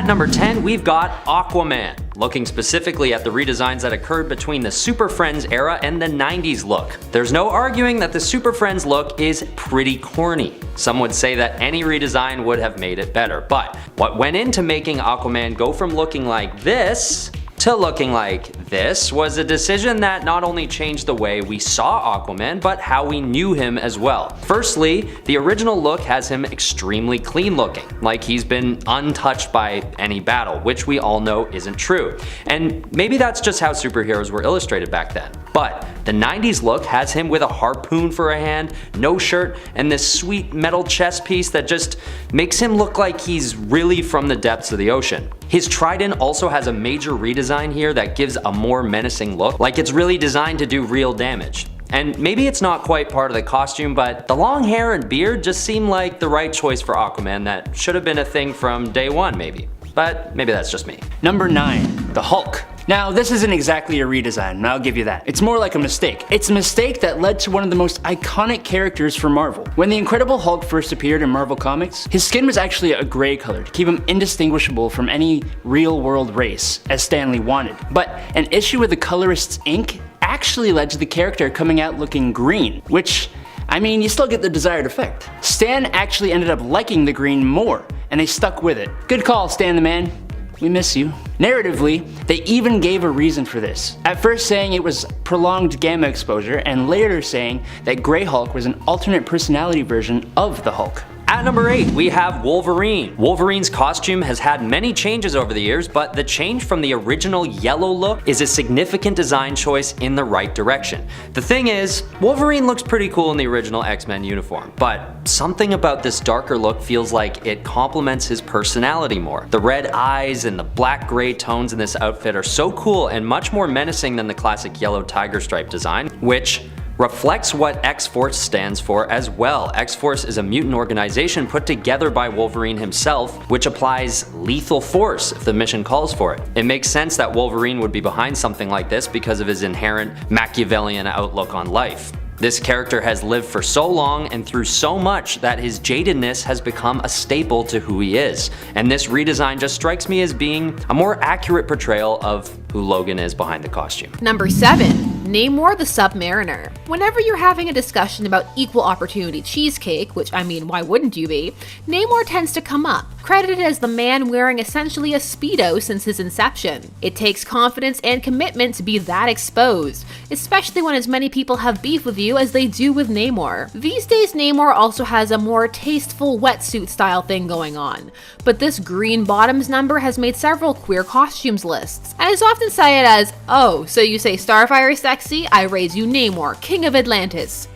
number 10, we've got Aquaman. Looking specifically at the redesigns that occurred between the Super Friends era and the 90s look. There's no arguing that the Super Friends look is pretty corny. Some would say that any redesign would have made it better, but what went into making Aquaman go from looking like this to looking like this was a decision that not only changed the way we saw Aquaman, but how we knew him as well. Firstly, the original look has him extremely clean looking, like he's been untouched by any battle, which we all know isn't true. And maybe that's just how superheroes were illustrated back then. But the 90s look has him with a harpoon for a hand, no shirt, and this sweet metal chest piece that just makes him look like he's really from the depths of the ocean. His trident also has a major redesign here that gives a more menacing look, like it's really designed to do real damage. And maybe it's not quite part of the costume, but the long hair and beard just seem like the right choice for Aquaman that should have been a thing from day one maybe. But maybe that's just me. Number 9, the Hulk. Now, this isn't exactly a redesign, and I'll give you that. It's more like a mistake. It's a mistake that led to one of the most iconic characters for Marvel. When the Incredible Hulk first appeared in Marvel Comics, his skin was actually a gray color to keep him indistinguishable from any real-world race, as Stan Lee wanted. But an issue with the colorist's ink actually led to the character coming out looking green, which, I mean, you still get the desired effect. Stan actually ended up liking the green more, and they stuck with it. Good call, Stan the man. We miss you. Narratively, they even gave a reason for this. At first saying it was prolonged gamma exposure, and later saying that Grey Hulk was an alternate personality version of the Hulk. At number 8, we have Wolverine. Wolverine's costume has had many changes over the years, but the change from the original yellow look is a significant design choice in the right direction. The thing is, Wolverine looks pretty cool in the original X-Men uniform, but something about this darker look feels like it complements his personality more. The red eyes and the black-gray tones in this outfit are so cool and much more menacing than the classic yellow tiger stripe design, which reflects what X-Force stands for as well. X-Force is a mutant organization put together by Wolverine himself, which applies lethal force if the mission calls for it. It makes sense that Wolverine would be behind something like this because of his inherent Machiavellian outlook on life. This character has lived for so long and through so much that his jadedness has become a staple to who he is. And this redesign just strikes me as being a more accurate portrayal of who Logan is behind the costume. Number 7. Namor the Submariner. Whenever you're having a discussion about equal opportunity cheesecake, which I mean, why wouldn't you be, Namor tends to come up, credited as the man wearing essentially a Speedo since his inception. It takes confidence and commitment to be that exposed, especially when as many people have beef with you as they do with Namor. These days Namor also has a more tasteful wetsuit style thing going on, but this green bottoms number has made several queer costumes lists, and is often cited as, oh, so you say Starfire is sexy? I raise you Namor, King of Atlantis.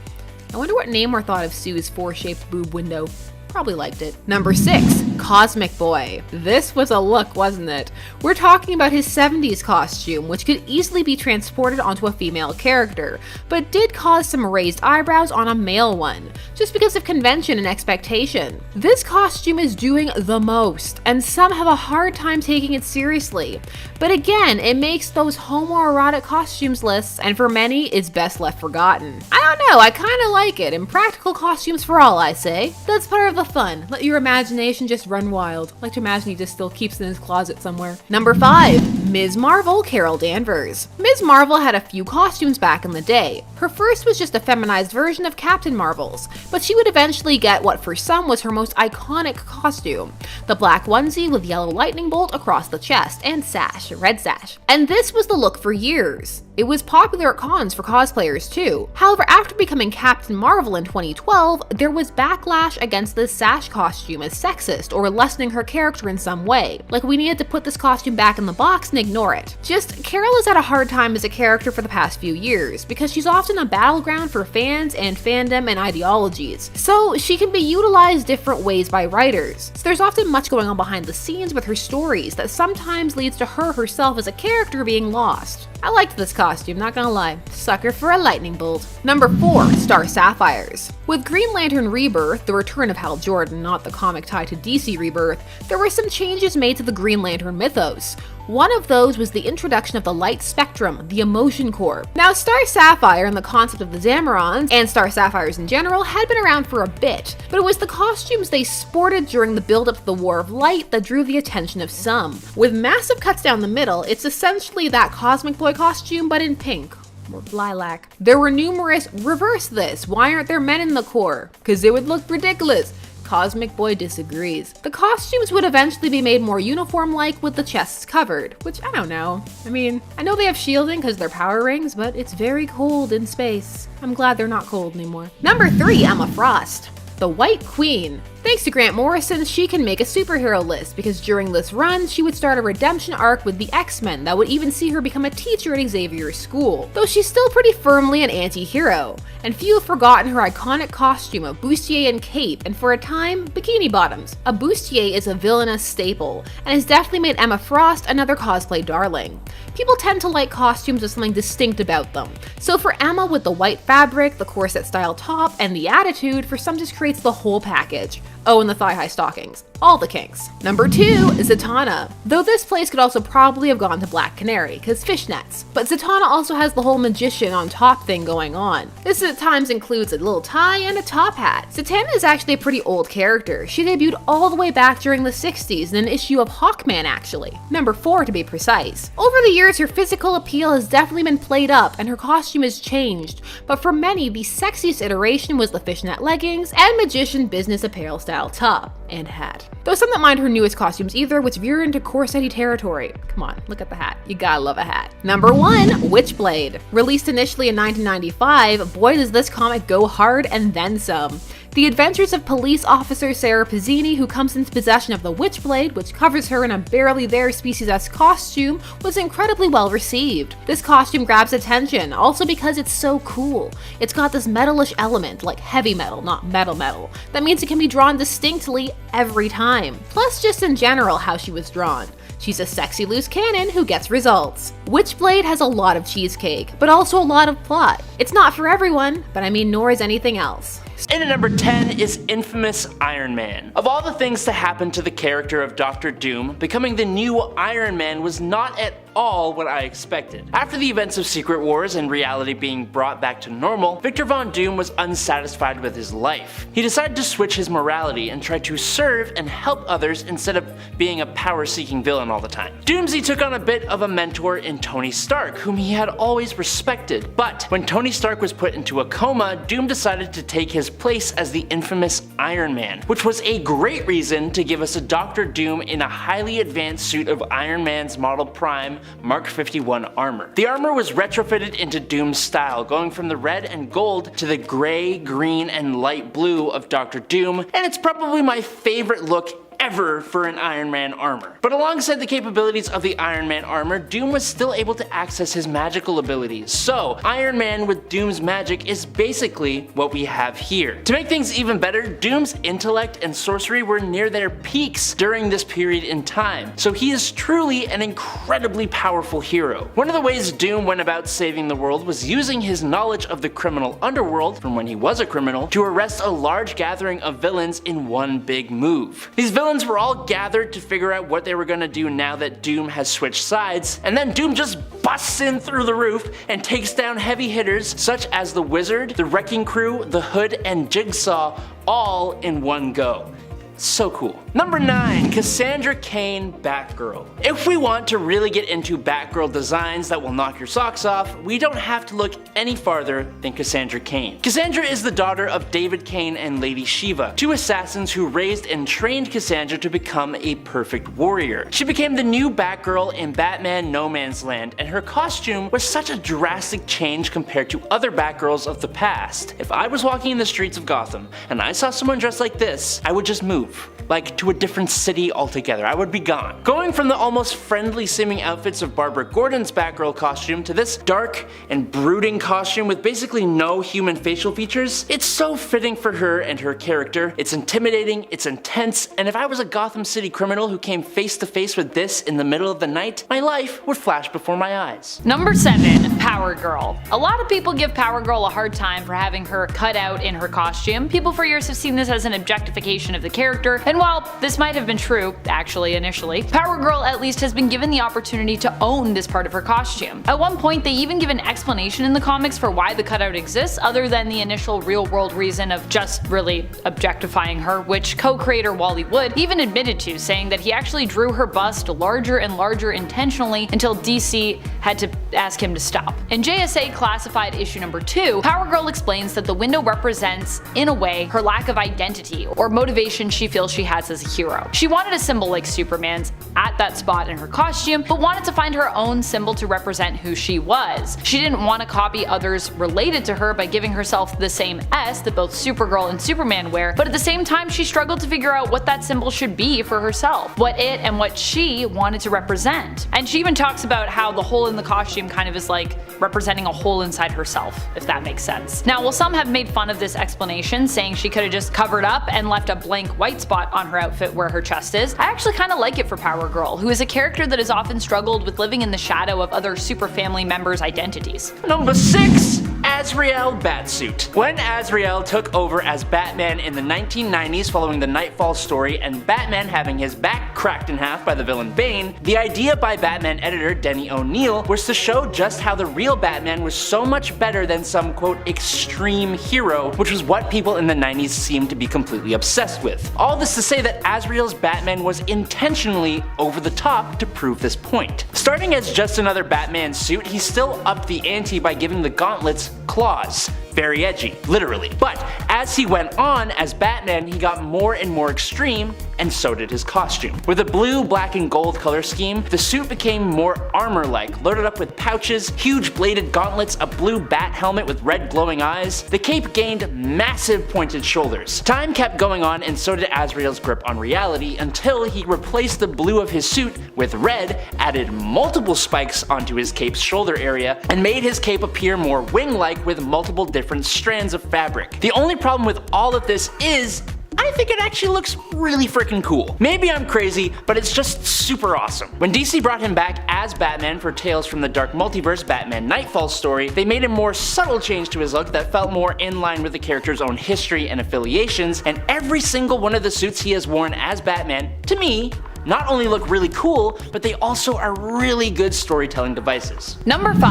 I wonder what Namor thought of Sue's 4-shaped boob window. Probably liked it. Number 6. Cosmic Boy. This was a look, wasn't it? We're talking about his 70s costume, which could easily be transported onto a female character, but did cause some raised eyebrows on a male one, just because of convention and expectation. This costume is doing the most, and some have a hard time taking it seriously. But again, it makes those homoerotic costumes lists, and for many, it's best left forgotten. I don't know, I kinda like it. Impractical costumes for all, I say. That's part of the fun. Let your imagination just run wild. I like to imagine he just still keeps it in his closet somewhere. Number 5. Ms. Marvel Carol Danvers. Ms. Marvel had a few costumes back in the day. Her first was just a feminized version of Captain Marvel's, but she would eventually get what for some was her most iconic costume. The black onesie with yellow lightning bolt across the chest and sash, red sash. And this was the look for years. It was popular at cons for cosplayers too. However, after becoming Captain Marvel in 2012, there was backlash against this sash costume as sexist or lessening her character in some way. Like we needed to put this costume back in the box and ignore it. Just, Carol has had a hard time as a character for the past few years because she's often a battleground for fans and fandom and ideologies. So she can be utilized different ways by writers. So there's often much going on behind the scenes with her stories that sometimes leads to her herself as a character being lost. I liked this costume, not gonna lie. Sucker for a lightning bolt. Number 4. Star Sapphires. With Green Lantern Rebirth, the return of Hal Jordan, not the comic tied to DC Rebirth, there were some changes made to the Green Lantern mythos. One of those was the introduction of the light spectrum, the emotion core. Now, Star Sapphire and the concept of the Zamarons, and Star Sapphires in general, had been around for a bit, but it was the costumes they sported during the build-up to the War of Light that drew the attention of some. With massive cuts down the middle, it's essentially that Cosmic Boy costume, but in pink. Or lilac. There were numerous reverse this, why aren't there men in the core? Because it would look ridiculous. Cosmic Boy disagrees. The costumes would eventually be made more uniform-like with the chests covered, which I don't know. I mean, I know they have shielding because they're power rings, but it's very cold in space. I'm glad they're not cold anymore. Number 3, Emma Frost. The White Queen. Thanks to Grant Morrison, she can make a superhero list because during this run, she would start a redemption arc with the X-Men that would even see her become a teacher at Xavier's school, though she's still pretty firmly an anti-hero. And few have forgotten her iconic costume of bustier and cape, and for a time, bikini bottoms. A bustier is a villainous staple, and has definitely made Emma Frost another cosplay darling. People tend to like costumes with something distinct about them, so for Emma with the white fabric, the corset style top, and the attitude, for some just creates the whole package. Oh, and the thigh-high stockings. All the kinks. Number 2 is Zatanna. Though this place could also probably have gone to Black Canary, cause fishnets. But Zatanna also has the whole magician on top thing going on. This at times includes a little tie and a top hat. Zatanna is actually a pretty old character. She debuted all the way back during the 60s in an issue of Hawkman actually. Number 4 to be precise. Over the years, her physical appeal has definitely been played up and her costume has changed, but for many, the sexiest iteration was the fishnet leggings and magician business apparel style top and hat. Though some don't mind her newest costumes either, which veer into corset-y territory. Come on, look at the hat. You gotta love a hat. Number 1, Witchblade. Released initially in 1995, boy does this comic go hard and then some. The adventures of police officer Sarah Pizzini, who comes into possession of the Witchblade, which covers her in a barely there species-esque costume, was incredibly well received. This costume grabs attention, also because it's so cool. It's got this metalish element, like heavy metal, not metal. That means it can be drawn distinctly every time. Plus, just in general, how she was drawn. She's a sexy loose cannon who gets results. Witchblade has a lot of cheesecake, but also a lot of plot. It's not for everyone, but I mean, nor is anything else. And at number 10 is infamous Iron Man. Of all the things to happen to the character of Dr. Doom, becoming the new Iron Man was not at all what I expected. After the events of Secret Wars and reality being brought back to normal, Victor Von Doom was unsatisfied with his life. He decided to switch his morality and try to serve and help others instead of being a power-seeking villain all the time. Doomsday took on a bit of a mentor in Tony Stark, whom he had always respected, but when Tony Stark was put into a coma, Doom decided to take his place as the infamous Iron Man, which was a great reason to give us a Dr. Doom in a highly advanced suit of Iron Man's Model Prime Mark 51 armor. The armor was retrofitted into Doom's style, going from the red and gold to the gray, green, and light blue of Dr. Doom, and it's probably my favorite look ever for an Iron Man armor. But alongside the capabilities of the Iron Man armor, Doom was still able to access his magical abilities. So Iron Man with Doom's magic is basically what we have here. To make things even better, Doom's intellect and sorcery were near their peaks during this period in time. So he is truly an incredibly powerful hero. One of the ways Doom went about saving the world was using his knowledge of the criminal underworld from when he was a criminal to arrest a large gathering of villains in one big move. These villains were all gathered to figure out what they were gonna do now that Doom has switched sides, and then Doom just busts in through the roof and takes down heavy hitters such as the Wizard, the Wrecking Crew, the Hood, and Jigsaw all in one go. So cool. Number 9, Cassandra Cain Batgirl. If we want to really get into Batgirl designs that will knock your socks off, we don't have to look any farther than Cassandra Cain. Cassandra is the daughter of David Cain and Lady Shiva, two assassins who raised and trained Cassandra to become a perfect warrior. She became the new Batgirl in Batman No Man's Land, and her costume was such a drastic change compared to other Batgirls of the past. If I was walking in the streets of Gotham and I saw someone dressed like this, I would just move. Like to a different city altogether. I would be gone. Going from the almost friendly seeming outfits of Barbara Gordon's Batgirl costume to this dark and brooding costume with basically no human facial features, it's so fitting for her and her character. It's intimidating, it's intense, and if I was a Gotham City criminal who came face to face with this in the middle of the night, my life would flash before my eyes. Number 7, Power Girl. A lot of people give Power Girl a hard time for having her cut out in her costume. People for years have seen this as an objectification of the character, and while while this might have been true, actually, initially, Power Girl at least has been given the opportunity to own this part of her costume. At one point, they even give an explanation in the comics for why the cutout exists, other than the initial real-world reason of just really objectifying her, which co-creator Wally Wood even admitted to, saying that he actually drew her bust larger and larger intentionally until DC had to ask him to stop. In JSA Classified issue number 2, Power Girl explains that the window represents, in a way, her lack of identity or motivation she feels she has as a hero. She wanted a symbol like Superman's at that spot in her costume, but wanted to find her own symbol to represent who she was. She didn't want to copy others related to her by giving herself the same S that both Supergirl and Superman wear, but at the same time she struggled to figure out what that symbol should be for herself, what it and what she wanted to represent. And she even talks about how the hole in the costume kind of is like representing a hole inside herself, if that makes sense. Now, while some have made fun of this explanation, saying she could have just covered up and left a blank white spot on her outfit where her chest is, I actually kind of like it for Power Girl, who is a character that has often struggled with living in the shadow of other super family members' identities. Number 6. Azrael Batsuit. When Azrael took over as Batman in the 1990s following the Nightfall story and Batman having his back cracked in half by the villain Bane, the idea by Batman editor Denny O'Neil was to show just how the real Batman was so much better than some quote extreme hero, which was what people in the 90s seemed to be completely obsessed with. All this to say that Azrael's Batman was intentionally over the top to prove this point. Starting as just another Batman suit, he still upped the ante by giving the gauntlets claws. Very edgy, literally. But as he went on as Batman, he got more and more extreme, and so did his costume. With a blue, black, and gold color scheme, the suit became more armor-like, loaded up with pouches, huge bladed gauntlets, a blue bat helmet with red glowing eyes. The cape gained massive pointed shoulders. Time kept going on, and so did Azrael's grip on reality, until he replaced the blue of his suit with red, added multiple spikes onto his cape's shoulder area, and made his cape appear more wing-like with multiple different strands of fabric. The only problem with all of this is I think it actually looks really freaking cool. Maybe I'm crazy, but it's just super awesome. When DC brought him back as Batman for Tales from the Dark Multiverse Batman Nightfall story, they made a more subtle change to his look that felt more in line with the character's own history and affiliations, and every single one of the suits he has worn as Batman, to me, not only look really cool, but they also are really good storytelling devices. Number 5.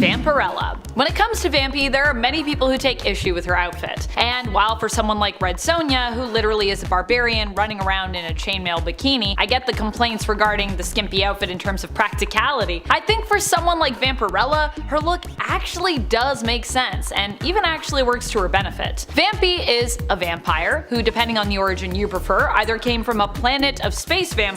Vampirella. When it comes to Vampy, there are many people who take issue with her outfit. And while for someone like Red Sonja, who literally is a barbarian running around in a chainmail bikini, I get the complaints regarding the skimpy outfit in terms of practicality, I think for someone like Vampirella, her look actually does make sense, and even actually works to her benefit. Vampy is a vampire who, depending on the origin you prefer, either came from a planet of space vampires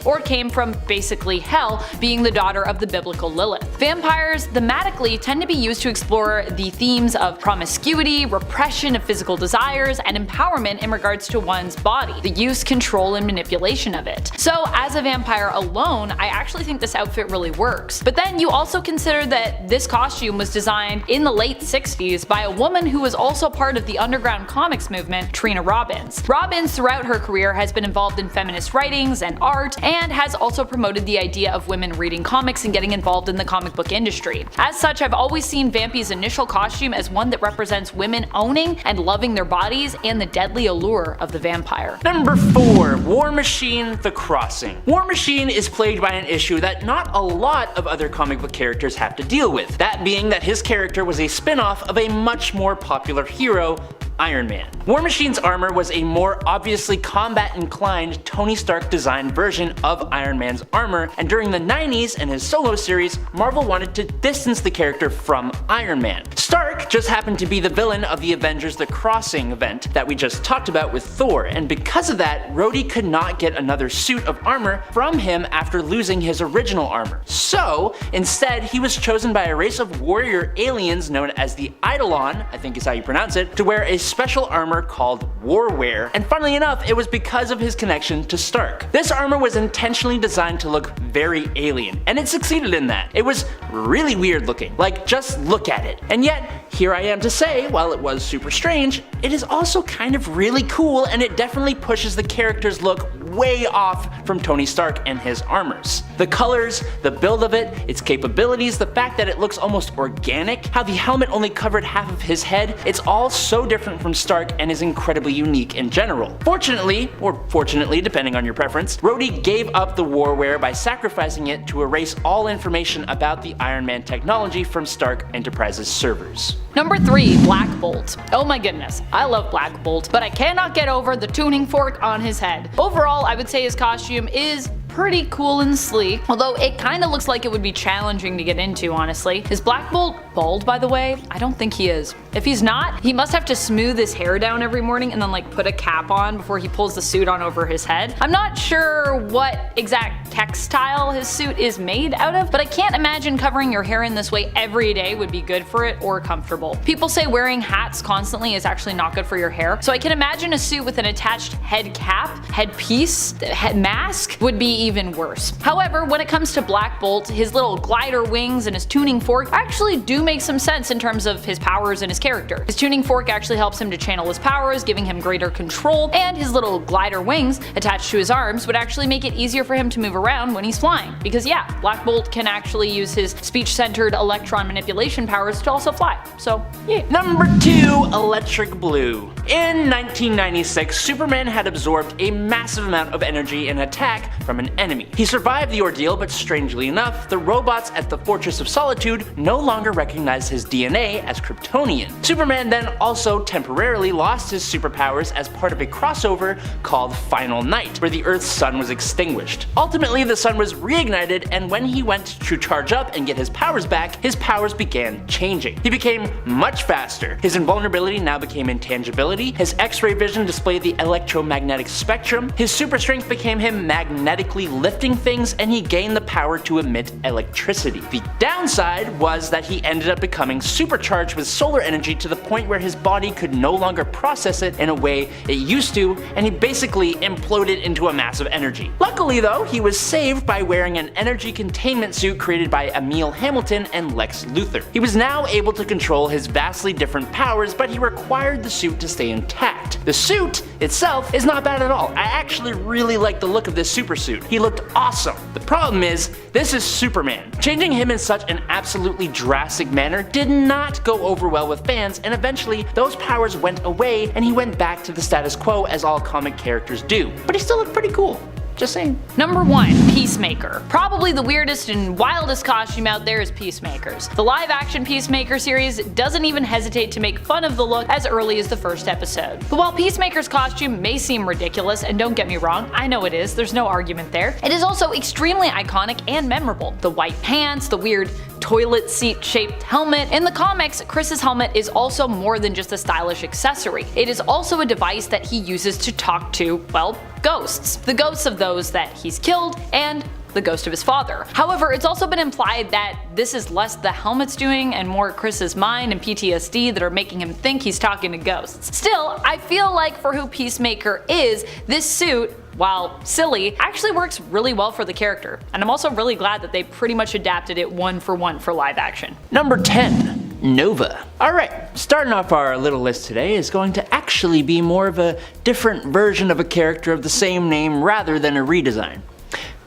or came from basically hell, being the daughter of the biblical Lilith. Vampires thematically tend to be used to explore the themes of promiscuity, repression of physical desires, and empowerment in regards to one's body, the use, control, and manipulation of it. So as a vampire alone, I actually think this outfit really works. But then you also consider that this costume was designed in the late 60s by a woman who was also part of the underground comics movement, Trina Robbins. Robbins throughout her career has been involved in feminist writings and art, and has also promoted the idea of women reading comics and getting involved in the comic book industry. As such, I've always seen Vampy's initial costume as one that represents women owning and loving their bodies and the deadly allure of the vampire. Number 4. War Machine: The Crossing. War Machine is plagued by an issue that not a lot of other comic book characters have to deal with, that being that his character was a spin-off of a much more popular hero, Iron Man. War Machine's armor was a more obviously combat-inclined Tony Stark designed version of Iron Man's armor, and during the 90s and his solo series, Marvel wanted to distance the character from Iron Man. Stark just happened to be the villain of the Avengers The Crossing event that we just talked about with Thor, and because of that, Rhodey could not get another suit of armor from him after losing his original armor. So, instead, he was chosen by a race of warrior aliens known as the Eidolon, I think is how you pronounce it, to wear a special armor called Warwear, and funnily enough, it was because of his connection to Stark. This armor was intentionally designed to look very alien, and it succeeded in that. It was really weird looking, like just look at it. And yet, here I am to say, while it was super strange, it is also kind of really cool, and it definitely pushes the character's look way off from Tony Stark and his armors. The colors, the build of it, its capabilities, the fact that it looks almost organic, how the helmet only covered half of his head, it's all so different from Stark and is incredibly unique in general. Fortunately, or fortunately depending on your preference, Rhodey gave up the warwear by sacrificing it to erase all information about the Iron Man technology from Stark Enterprises servers. Number 3, Black Bolt. Oh my goodness, I love Black Bolt, but I cannot get over the tuning fork on his head. Overall, I would say his costume is pretty cool and sleek, although it kinda looks like it would be challenging to get into, honestly. Is Black Bolt bald, by the way? I don't think he is. If he's not, he must have to smooth his hair down every morning and then like put a cap on before he pulls the suit on over his head. I'm not sure what exact textile his suit is made out of, but I can't imagine covering your hair in this way every day would be good for it or comfortable. People say wearing hats constantly is actually not good for your hair, so I can imagine a suit with an attached head cap, headpiece, head mask would be even worse. However, when it comes to Black Bolt, his little glider wings and his tuning fork actually do make some sense in terms of his powers and his character. His tuning fork actually helps him to channel his powers, giving him greater control, and his little glider wings attached to his arms would actually make it easier for him to move around when he's flying. Because yeah, Black Bolt can actually use his speech-centered electron manipulation powers to also fly. So yeah. Number 2, Electric Blue. In 1996, Superman had absorbed a massive amount of energy and attack from an enemy. He survived the ordeal, but strangely enough, the robots at the Fortress of Solitude no longer recognized his DNA as Kryptonian. Superman then also temporarily lost his superpowers as part of a crossover called Final Night, where the Earth's sun was extinguished. Ultimately, the sun was reignited, and when he went to charge up and get his powers back, his powers began changing. He became much faster. His invulnerability now became intangibility, his X-ray vision displayed the electromagnetic spectrum, his super strength became him magnetically lifting things, and he gained the power to emit electricity. The downside was that he ended up becoming supercharged with solar energy to the point where his body could no longer process it in a way it used to, and he basically imploded into a mass of energy. Luckily though, he was saved by wearing an energy containment suit created by Emil Hamilton and Lex Luthor. He was now able to control his vastly different powers, but he required the suit to stay intact. The suit itself is not bad at all. I actually really like the look of this super suit. He looked awesome. The problem is, this is Superman. Changing him in such an absolutely drastic manner did not go over well with fans, and eventually those powers went away and he went back to the status quo as all comic characters do. But he still looked pretty cool. Just saying. Number 1, Peacemaker. Probably the weirdest and wildest costume out there is Peacemaker's. The live-action Peacemaker series doesn't even hesitate to make fun of the look as early as the first episode. But while Peacemaker's costume may seem ridiculous, and don't get me wrong, I know it is, there's no argument there, it is also extremely iconic and memorable. The white pants, the weird toilet seat shaped helmet. In the comics, Chris's helmet is also more than just a stylish accessory. It is also a device that he uses to talk to, well, ghosts. The ghosts of those that he's killed and the ghost of his father. However, it's also been implied that this is less the helmet's doing and more Chris's mind and PTSD that are making him think he's talking to ghosts. Still, I feel like for who Peacemaker is, this suit, while silly, actually works really well for the character, and I'm also really glad that they pretty much adapted it one for live action. Number 10. Nova. Alright, starting off our little list today is going to actually be more of a different version of a character of the same name rather than a redesign.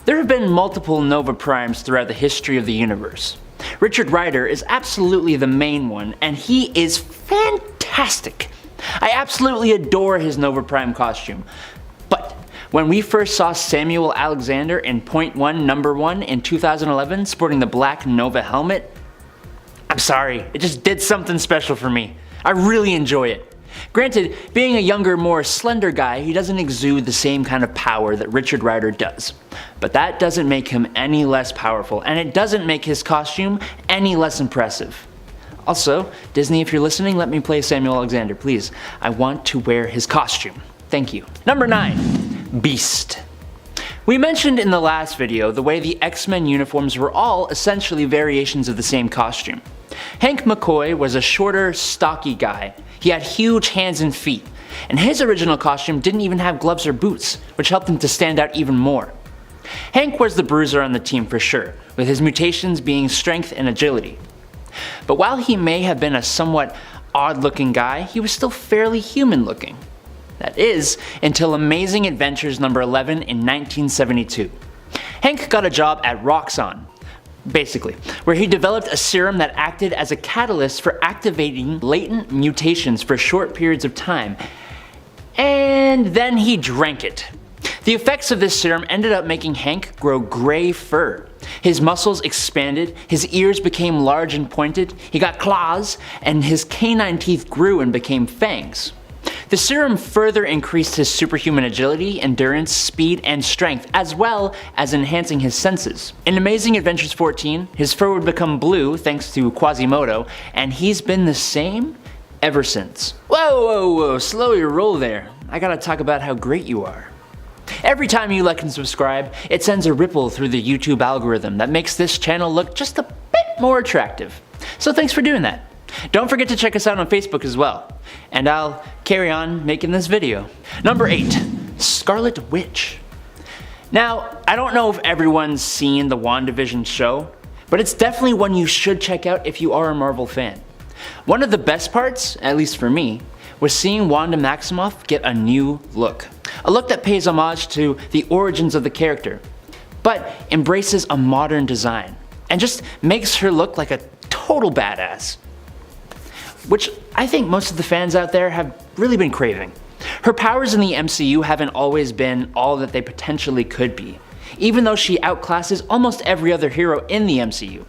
There have been multiple Nova Primes throughout the history of the universe. Richard Rider is absolutely the main one, and he is fantastic. I absolutely adore his Nova Prime costume. But when we first saw Samuel Alexander in Point One Number 1 in 2011 sporting the black Nova helmet, I'm sorry, it just did something special for me. I really enjoy it. Granted, being a younger, more slender guy, he doesn't exude the same kind of power that Richard Rider does. But that doesn't make him any less powerful, and it doesn't make his costume any less impressive. Also, Disney, if you're listening, let me play Samuel Alexander, please. I want to wear his costume. Thank you. Number 9. Beast. We mentioned in the last video the way the X-Men uniforms were all essentially variations of the same costume. Hank McCoy was a shorter, stocky guy. He had huge hands and feet, and his original costume didn't even have gloves or boots, which helped him to stand out even more. Hank was the bruiser on the team for sure, with his mutations being strength and agility. But while he may have been a somewhat odd-looking guy, he was still fairly human-looking. That is, until Amazing Adventures number 11 in 1972. Hank got a job at Roxxon, basically, where he developed a serum that acted as a catalyst for activating latent mutations for short periods of time, and then he drank it. The effects of this serum ended up making Hank grow gray fur. His muscles expanded, his ears became large and pointed, he got claws, and his canine teeth grew and became fangs. The serum further increased his superhuman agility, endurance, speed, and strength, as well as enhancing his senses. In Amazing Adventures 14, his fur would become blue thanks to Quasimodo, and he's been the same ever since. Whoa, slow your roll there. I gotta talk about how great you are. Every time you like and subscribe, it sends a ripple through the YouTube algorithm that makes this channel look just a bit more attractive. So thanks for doing that. Don't forget to check us out on Facebook as well. And I'll carry on making this video. Number 8, Scarlet Witch. Now, I don't know if everyone's seen the WandaVision show, but it's definitely one you should check out if you are a Marvel fan. One of the best parts, at least for me, was seeing Wanda Maximoff get a new look. A look that pays homage to the origins of the character, but embraces a modern design, and just makes her look like a total badass. Which I think most of the fans out there have really been craving. Her powers in the MCU haven't always been all that they potentially could be, even though she outclasses almost every other hero in the MCU.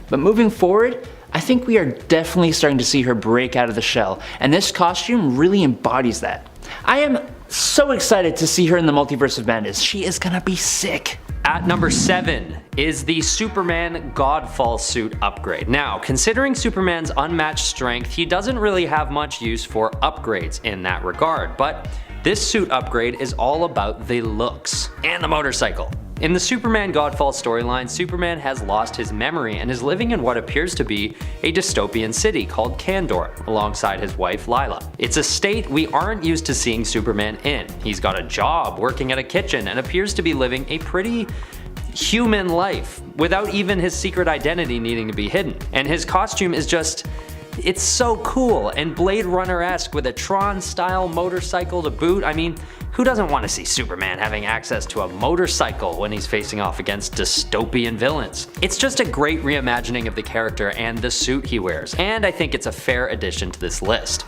But moving forward, I think we are definitely starting to see her break out of the shell, and this costume really embodies that. I am so excited to see her in the Multiverse of Madness. She is gonna be sick. At number 7 is the Superman Godfall suit upgrade. Now, considering Superman's unmatched strength, he doesn't really have much use for upgrades in that regard, but this suit upgrade is all about the looks and the motorcycle. In the Superman Godfall storyline, Superman has lost his memory and is living in what appears to be a dystopian city called Kandor, alongside his wife Lila. It's a state we aren't used to seeing Superman in. He's got a job, working at a kitchen, and appears to be living a pretty human life, without even his secret identity needing to be hidden. And his costume is just, it's so cool and Blade Runner-esque with a Tron-style motorcycle to boot. I mean, who doesn't want to see Superman having access to a motorcycle when he's facing off against dystopian villains? It's just a great reimagining of the character and the suit he wears, and I think it's a fair addition to this list.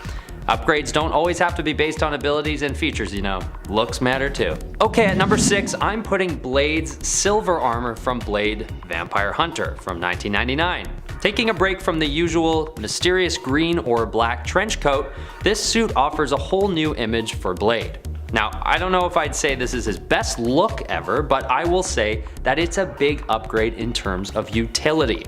Upgrades don't always have to be based on abilities and features, you know. Looks matter too. Okay, at number 6, I'm putting Blade's silver armor from Blade Vampire Hunter from 1999. Taking a break from the usual mysterious green or black trench coat, this suit offers a whole new image for Blade. Now, I don't know if I'd say this is his best look ever, but I will say that it's a big upgrade in terms of utility.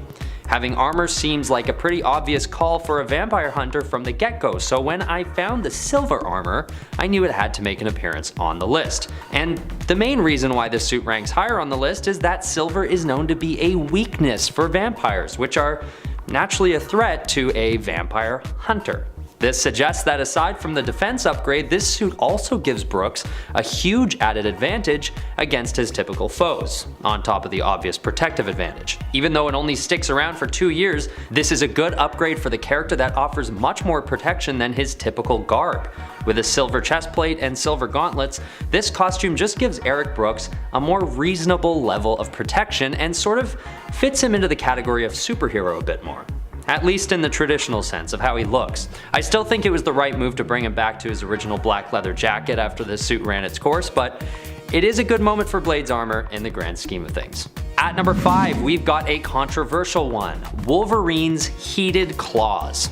Having armor seems like a pretty obvious call for a vampire hunter from the get-go, so when I found the silver armor, I knew it had to make an appearance on the list. And the main reason why this suit ranks higher on the list is that silver is known to be a weakness for vampires, which are naturally a threat to a vampire hunter. This suggests that aside from the defense upgrade, this suit also gives Brooks a huge added advantage against his typical foes, on top of the obvious protective advantage. Even though it only sticks around for 2 years, this is a good upgrade for the character that offers much more protection than his typical garb. With a silver chestplate and silver gauntlets, this costume just gives Eric Brooks a more reasonable level of protection and sort of fits him into the category of superhero a bit more. At least in the traditional sense of how he looks. I still think it was the right move to bring him back to his original black leather jacket after the suit ran its course, but it is a good moment for Blade's armor in the grand scheme of things. At number 5, we've got a controversial one, Wolverine's heated claws.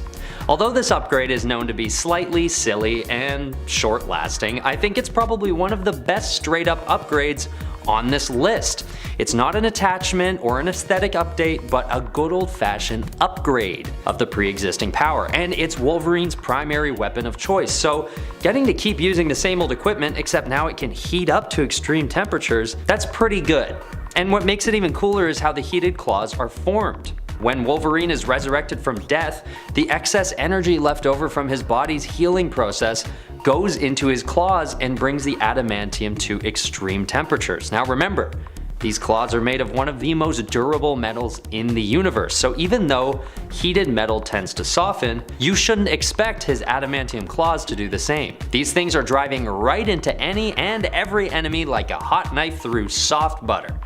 Although this upgrade is known to be slightly silly and short-lasting, I think it's probably one of the best straight-up upgrades on this list. It's not an attachment or an aesthetic update, but a good old-fashioned upgrade of the pre-existing power, and it's Wolverine's primary weapon of choice, so getting to keep using the same old equipment, except now it can heat up to extreme temperatures, that's pretty good. And what makes it even cooler is how the heated claws are formed. When Wolverine is resurrected from death, the excess energy left over from his body's healing process goes into his claws and brings the adamantium to extreme temperatures. Now remember, These claws are made of one of the most durable metals in the universe, so even though heated metal tends to soften, you shouldn't expect his adamantium claws to do the same. These things are driving right into any and every enemy like a hot knife through soft butter.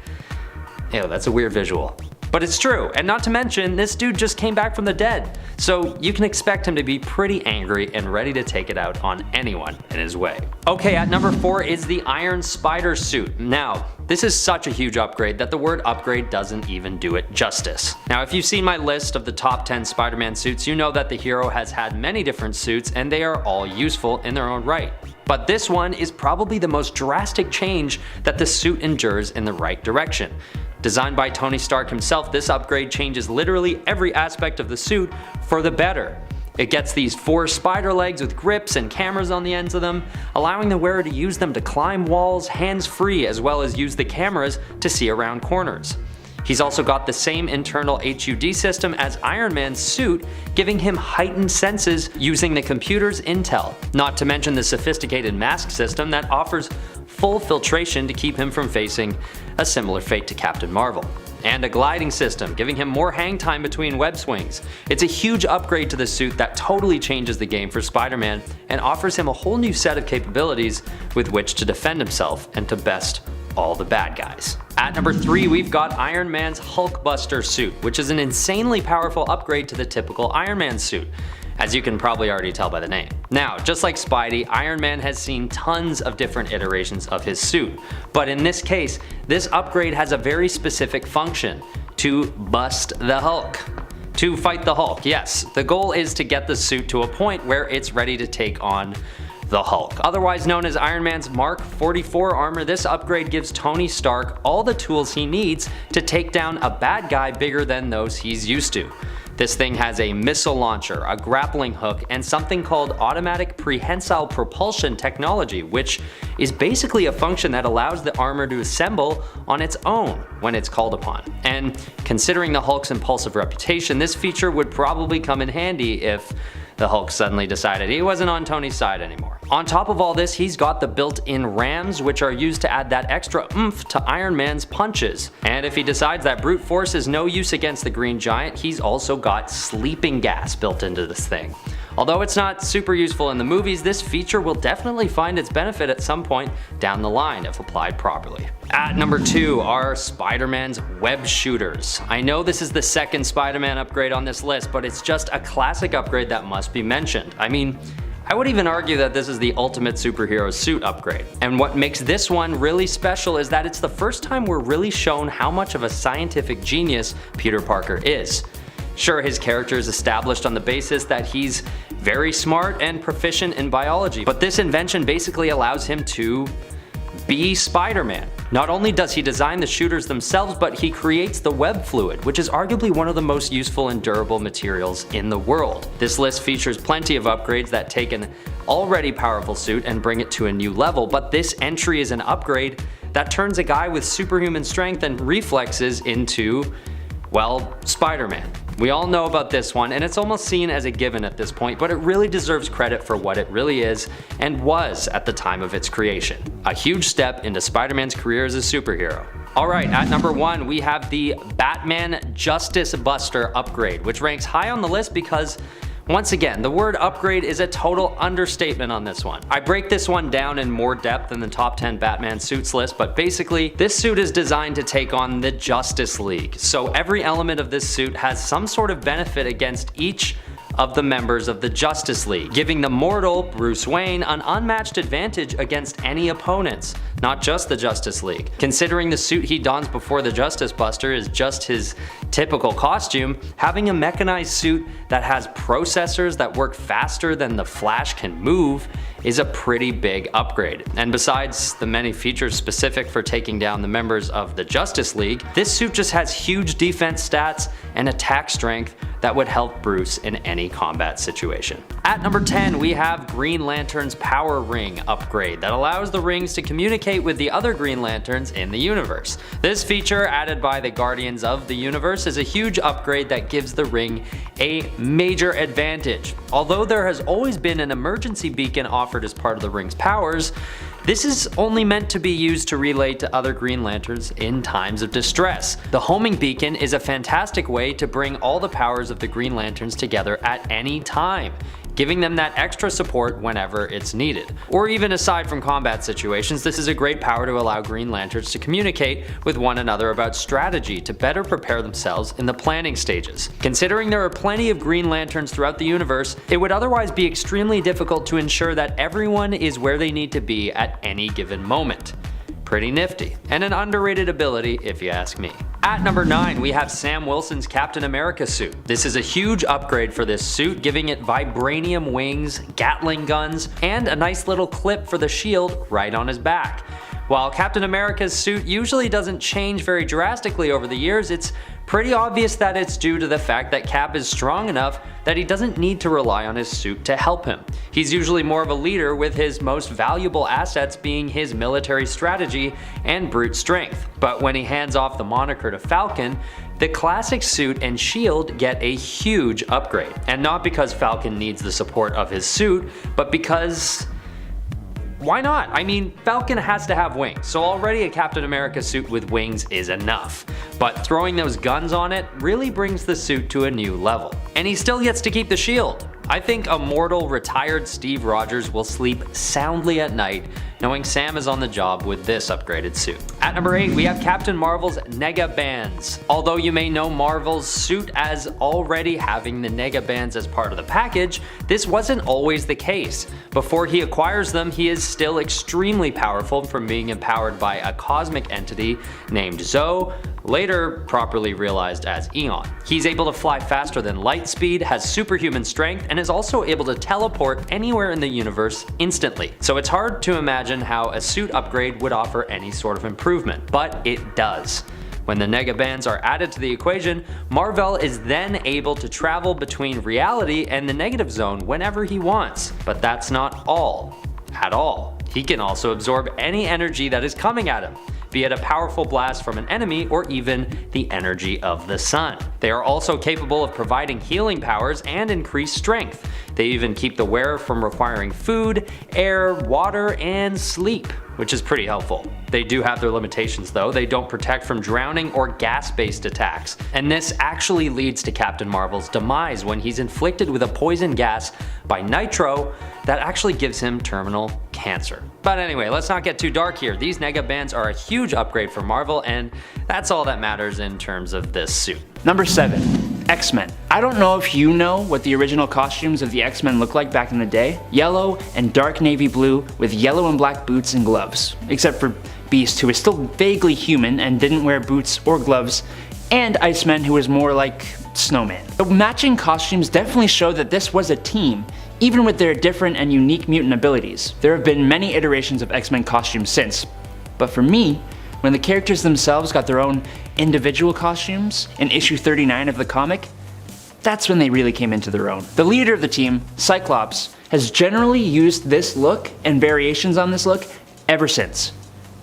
Ew, that's a weird visual. But it's true, and not to mention, this dude just came back from the dead, so you can expect him to be pretty angry and ready to take it out on anyone in his way. Okay, at number 4 is the Iron Spider suit. Now, this is such a huge upgrade that the word upgrade doesn't even do it justice. Now, if you've seen my list of the top 10 Spider-Man suits, you know that the hero has had many different suits and they are all useful in their own right. But this one is probably the most drastic change that the suit endures in the right direction. Designed by Tony Stark himself, this upgrade changes literally every aspect of the suit for the better. It gets these 4 spider legs with grips and cameras on the ends of them, allowing the wearer to use them to climb walls hands-free as well as use the cameras to see around corners. He's also got the same internal HUD system as Iron Man's suit, giving him heightened senses using the computer's intel, not to mention the sophisticated mask system that offers full filtration to keep him from facing a similar fate to Captain Marvel. And a gliding system, giving him more hang time between web swings. It's a huge upgrade to the suit that totally changes the game for Spider-Man and offers him a whole new set of capabilities with which to defend himself and to best all the bad guys. At number 3, we've got Iron Man's Hulkbuster suit, which is an insanely powerful upgrade to the typical Iron Man suit, as you can probably already tell by the name. Now, just like Spidey, Iron Man has seen tons of different iterations of his suit, but in this case, this upgrade has a very specific function: to bust the Hulk. To fight the Hulk, yes. The goal is to get the suit to a point where it's ready to take on the Hulk. Otherwise known as Iron Man's Mark 44 armor, this upgrade gives Tony Stark all the tools he needs to take down a bad guy bigger than those he's used to. This thing has a missile launcher, a grappling hook, and something called automatic prehensile propulsion technology, which is basically a function that allows the armor to assemble on its own when it's called upon. And considering the Hulk's impulsive reputation, this feature would probably come in handy if the Hulk suddenly decided he wasn't on Tony's side anymore. On top of all this, he's got the built-in rams, which are used to add that extra oomph to Iron Man's punches. And if he decides that brute force is no use against the Green Giant, he's also got sleeping gas built into this thing. Although it's not super useful in the movies, this feature will definitely find its benefit at some point down the line if applied properly. At number 2 are Spider-Man's web shooters. I know this is the second Spider-Man upgrade on this list, but it's just a classic upgrade that must be mentioned. I mean, I would even argue that this is the ultimate superhero suit upgrade. And what makes this one really special is that it's the first time we're really shown how much of a scientific genius Peter Parker is. Sure, his character is established on the basis that he's very smart and proficient in biology, but this invention basically allows him to be Spider-Man. Not only does he design the shooters themselves, but he creates the web fluid, which is arguably one of the most useful and durable materials in the world. This list features plenty of upgrades that take an already powerful suit and bring it to a new level, but this entry is an upgrade that turns a guy with superhuman strength and reflexes into, well, Spider-Man. We all know about this one, and it's almost seen as a given at this point, but it really deserves credit for what it really is and was at the time of its creation. A huge step into Spider-Man's career as a superhero. Alright, at number 1 we have the Batman Justice Buster upgrade, which ranks high on the list because, once again, the word upgrade is a total understatement on this one. I break this one down in more depth than the top 10 Batman suits list, but basically, this suit is designed to take on the Justice League. So every element of this suit has some sort of benefit against each of the members of the Justice League, giving the mortal Bruce Wayne an unmatched advantage against any opponents, not just the Justice League. Considering the suit he dons before the Justice Buster is just his typical costume, having a mechanized suit that has processors that work faster than the Flash can move is a pretty big upgrade. And besides the many features specific for taking down the members of the Justice League, this suit just has huge defense stats and attack strength that would help Bruce in any combat situation. At number 10, we have Green Lantern's Power Ring upgrade that allows the rings to communicate with the other Green Lanterns in the universe. This feature, added by the Guardians of the Universe, is a huge upgrade that gives the ring a major advantage. Although there has always been an emergency beacon offered as part of the ring's powers, This is only meant to be used to relay to other Green Lanterns in times of distress. The homing beacon is a fantastic way to bring all the powers of the Green Lanterns together at any time, giving them that extra support whenever it's needed. Or even aside from combat situations, this is a great power to allow Green Lanterns to communicate with one another about strategy to better prepare themselves in the planning stages. Considering there are plenty of Green Lanterns throughout the universe, it would otherwise be extremely difficult to ensure that everyone is where they need to be at any given moment. Pretty nifty, and an underrated ability if you ask me. At number 9, we have Sam Wilson's Captain America suit. This is a huge upgrade for this suit, giving it vibranium wings, Gatling guns, and a nice little clip for the shield right on his back. While Captain America's suit usually doesn't change very drastically over the years, it's pretty obvious that it's due to the fact that Cap is strong enough that he doesn't need to rely on his suit to help him. He's usually more of a leader, with his most valuable assets being his military strategy and brute strength. But when he hands off the moniker to Falcon, the classic suit and shield get a huge upgrade. And not because Falcon needs the support of his suit, but because why not? I mean, Falcon has to have wings, so already a Captain America suit with wings is enough. But throwing those guns on it really brings the suit to a new level. And he still gets to keep the shield. I think a mortal retired Steve Rogers will sleep soundly at night knowing Sam is on the job with this upgraded suit. At number 8, we have Captain Marvel's Nega Bands. Although you may know Marvel's suit as already having the Nega Bands as part of the package, this wasn't always the case. Before he acquires them, he is still extremely powerful from being empowered by a cosmic entity named Zoe, later properly realized as Eon. He's able to fly faster than light speed, has superhuman strength, and is also able to teleport anywhere in the universe instantly. So it's hard to imagine how a suit upgrade would offer any sort of improvement, but it does. When the Nega Bands are added to the equation, Marvel is then able to travel between reality and the negative zone whenever he wants. But that's not all, at all. He can also absorb any energy that is coming at him, be it a powerful blast from an enemy or even the energy of the sun. They are also capable of providing healing powers and increased strength. They even keep the wearer from requiring food, air, water, and sleep, which is pretty helpful. They do have their limitations though. They don't protect from drowning or gas-based attacks, and this actually leads to Captain Marvel's demise when he's inflicted with a poison gas by Nitro that actually gives him terminal cancer. But anyway, let's not get too dark here. These Nega Bands are a huge upgrade for Marvel, and that's all that matters in terms of this suit. Number 7. X-Men. I don't know if you know what the original costumes of the X-Men looked like back in the day. Yellow and dark navy blue with yellow and black boots and gloves. Except for Beast, who was still vaguely human and didn't wear boots or gloves, and Iceman, who was more like Snowman. The matching costumes definitely show that this was a team, even with their different and unique mutant abilities. There have been many iterations of X-Men costumes since, but for me, when the characters themselves got their own individual costumes in issue 39 of the comic, that's when they really came into their own. The leader of the team, Cyclops, has generally used this look and variations on this look ever since.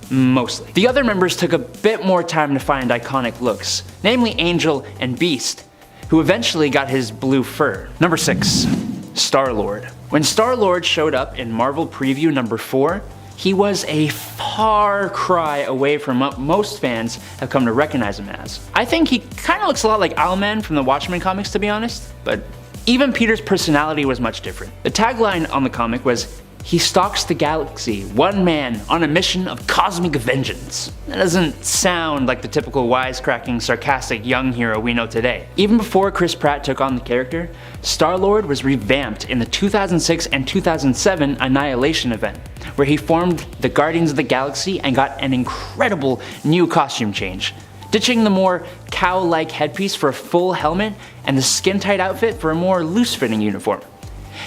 Mostly. The other members took a bit more time to find iconic looks, namely Angel and Beast, who eventually got his blue fur. Number 6. Star-Lord. When Star-Lord showed up in Marvel Preview number 4, he was a far cry away from what most fans have come to recognize him as. I think he kinda looks a lot like Owlman from the Watchmen comics, to be honest, but even Peter's personality was much different. The tagline on the comic was, "He stalks the galaxy, one man on a mission of cosmic vengeance." That doesn't sound like the typical wisecracking, sarcastic young hero we know today. Even before Chris Pratt took on the character, Star-Lord was revamped in the 2006 and 2007 Annihilation event, where he formed the Guardians of the Galaxy and got an incredible new costume change, ditching the more cow-like headpiece for a full helmet and the skin-tight outfit for a more loose-fitting uniform.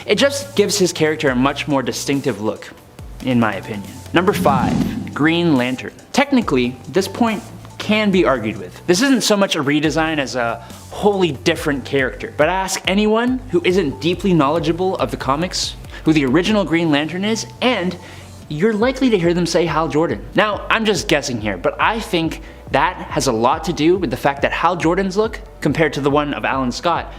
It just gives his character a much more distinctive look, in my opinion. Number 5. Green Lantern. Technically, this point can be argued with. This isn't so much a redesign as a wholly different character, but ask anyone who isn't deeply knowledgeable of the comics who the original Green Lantern is, and you're likely to hear them say Hal Jordan. Now, I'm just guessing here, but I think that has a lot to do with the fact that Hal Jordan's look, compared to the one of Alan Scott,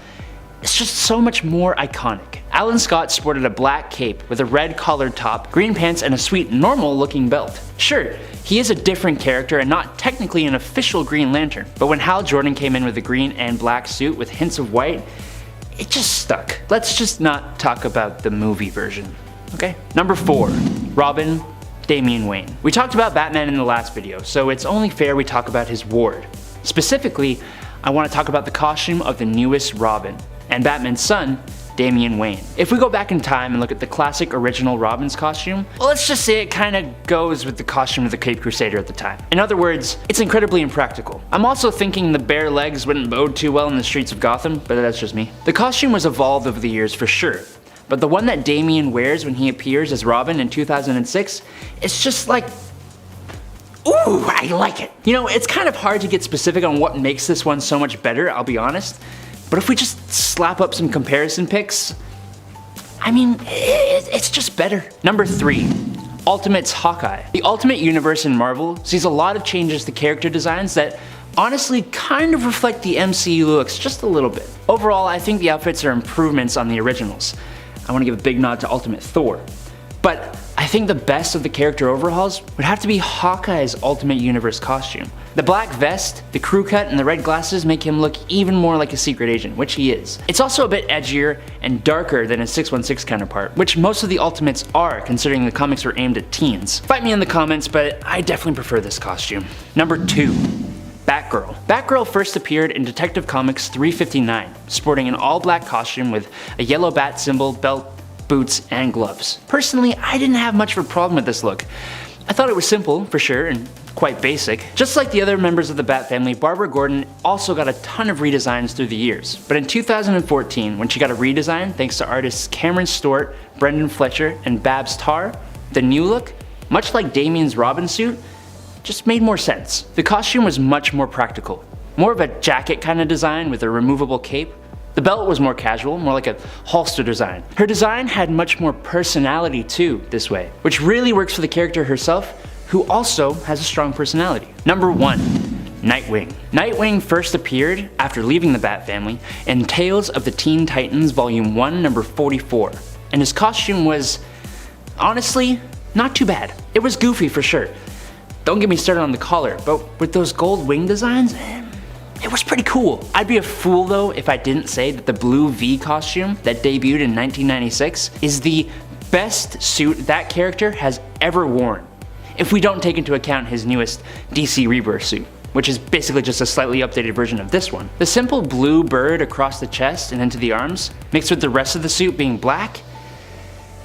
it's just so much more iconic. Alan Scott sported a black cape with a red collared top, green pants, and a sweet normal looking belt. Sure, he is a different character and not technically an official Green Lantern, but when Hal Jordan came in with a green and black suit with hints of white, it just stuck. Let's just not talk about the movie version, okay? Number 4, Robin, Damian Wayne. We talked about Batman in the last video, so it's only fair we talk about his ward. Specifically, I want to talk about the costume of the newest Robin, and Batman's son, Damian Wayne. If we go back in time and look at the classic original Robin's costume, well, let's just say it kinda goes with the costume of the Caped Crusader at the time. In other words, it's incredibly impractical. I'm also thinking the bare legs wouldn't bode too well in the streets of Gotham, but that's just me. The costume was evolved over the years for sure, but the one that Damian wears when he appears as Robin in 2006, it's just like, ooh, I like it. You know, it's kind of hard to get specific on what makes this one so much better, I'll be honest. But if we just slap up some comparison pics, I mean, it's just better. Number 3, Ultimate's Hawkeye. The Ultimate Universe in Marvel sees a lot of changes to character designs that honestly kind of reflect the MCU looks just a little bit. Overall, I think the outfits are improvements on the originals. I want to give a big nod to Ultimate Thor. But I think the best of the character overhauls would have to be Hawkeye's Ultimate Universe costume. The black vest, the crew cut, and the red glasses make him look even more like a secret agent, which he is. It's also a bit edgier and darker than his 616 counterpart, which most of the Ultimates are considering the comics were aimed at teens. Fight me in the comments, but I definitely prefer this costume. Number 2. Batgirl. Batgirl first appeared in Detective Comics 359, sporting an all-black costume with a yellow bat symbol, belt, boots, and gloves. Personally, I didn't have much of a problem with this look. I thought it was simple, for sure, and quite basic. Just like the other members of the Bat family, Barbara Gordon also got a ton of redesigns through the years. But in 2014, when she got a redesign thanks to artists Cameron Stewart, Brendan Fletcher, and Babs Tarr, the new look, much like Damian's Robin suit, just made more sense. The costume was much more practical. More of a jacket kind of design with a removable cape. The belt was more casual, more like a holster design. Her design had much more personality too, this way, which really works for the character herself, who also has a strong personality. Number 1. Nightwing. Nightwing first appeared after leaving the Bat family in Tales of the Teen Titans Volume 1, number 44, and his costume was, honestly, not too bad. It was goofy for sure. Don't get me started on the collar, but with those gold wing designs, it was pretty cool. I'd be a fool though if I didn't say that the blue V costume that debuted in 1996 is the best suit that character has ever worn, if we don't take into account his newest DC Rebirth suit, which is basically just a slightly updated version of this one. The simple blue bird across the chest and into the arms, mixed with the rest of the suit being black,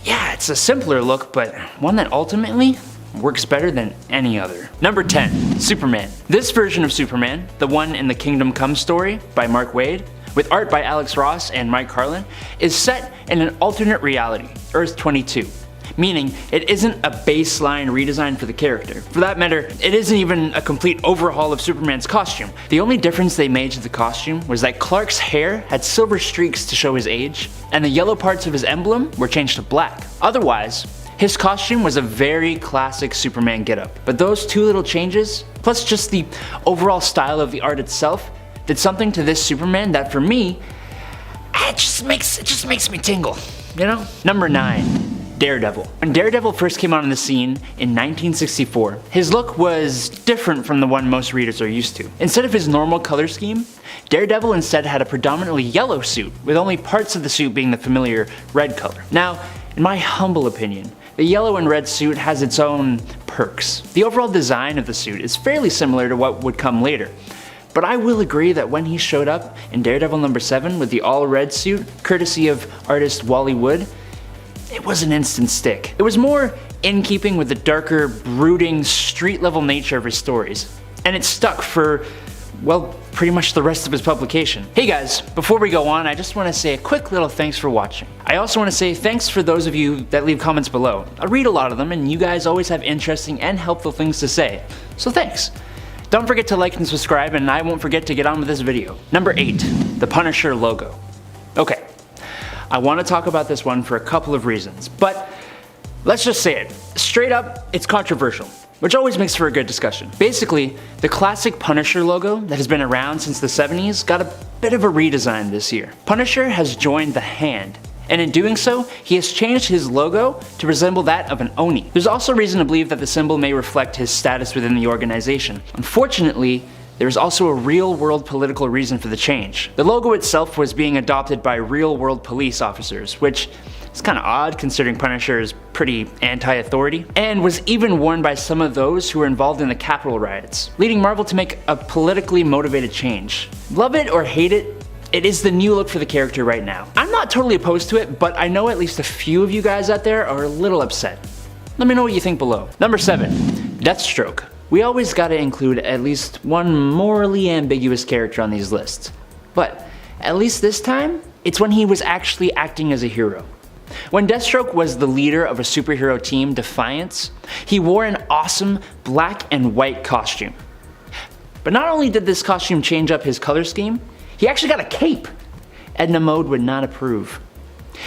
yeah, it's a simpler look, but one that ultimately works better than any other. Number 10. Superman. This version of Superman, the one in the Kingdom Come story by Mark Waid, with art by Alex Ross and Mike Carlin, is set in an alternate reality, Earth 22. Meaning, it isn't a baseline redesign for the character. For that matter, it isn't even a complete overhaul of Superman's costume. The only difference they made to the costume was that Clark's hair had silver streaks to show his age, and the yellow parts of his emblem were changed to black. Otherwise, his costume was a very classic Superman getup, but those two little changes, plus just the overall style of the art itself, did something to this Superman that for me, it just makes me tingle, you know? Number 9. Daredevil. When Daredevil first came on the scene in 1964, his look was different from the one most readers are used to. Instead of his normal color scheme, Daredevil instead had a predominantly yellow suit, with only parts of the suit being the familiar red color. Now, in my humble opinion, the yellow and red suit has its own perks. The overall design of the suit is fairly similar to what would come later, but I will agree that when he showed up in Daredevil number 7 with the all-red suit, courtesy of artist Wally Wood, it was an instant stick. It was more in keeping with the darker, brooding, street-level nature of his stories, and it stuck for, well, pretty much the rest of his publication. Hey guys, before we go on, I just want to say a quick little thanks for watching. I also want to say thanks for those of you that leave comments below. I read a lot of them, and you guys always have interesting and helpful things to say, so thanks. Don't forget to like and subscribe, and I won't forget to get on with this video. Number 8, the Punisher logo. Okay, I want to talk about this one for a couple of reasons, but let's just say it. Straight up, it's controversial, which always makes for a good discussion. Basically, the classic Punisher logo that has been around since the 70s got a bit of a redesign this year. Punisher has joined the hand And in doing so, he has changed his logo to resemble that of an Oni. There's also reason to believe that the symbol may reflect his status within the organization. Unfortunately, there is also a real-world political reason for the change. The logo itself was being adopted by real-world police officers, which is kind of odd considering Punisher is pretty anti-authority, and was even worn by some of those who were involved in the Capitol riots, leading Marvel to make a politically motivated change. Love it or hate it, it is the new look for the character right now. I'm not totally opposed to it, but I know at least a few of you guys out there are a little upset. Let me know what you think below. Number 7, Deathstroke. We always gotta include at least one morally ambiguous character on these lists. But at least this time, it's when he was actually acting as a hero. When Deathstroke was the leader of a superhero team, Defiance, he wore an awesome black and white costume. But not only did this costume change up his color scheme, he actually got a cape. Edna Mode would not approve.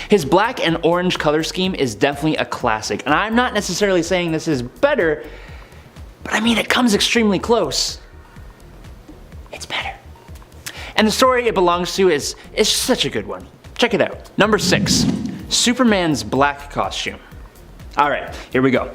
His black and orange color scheme is definitely a classic, and I'm not necessarily saying this is better, but I mean it comes extremely close. It's better. And the story it belongs to is such a good one. Check it out. Number 6, Superman's black costume. Alright, here we go.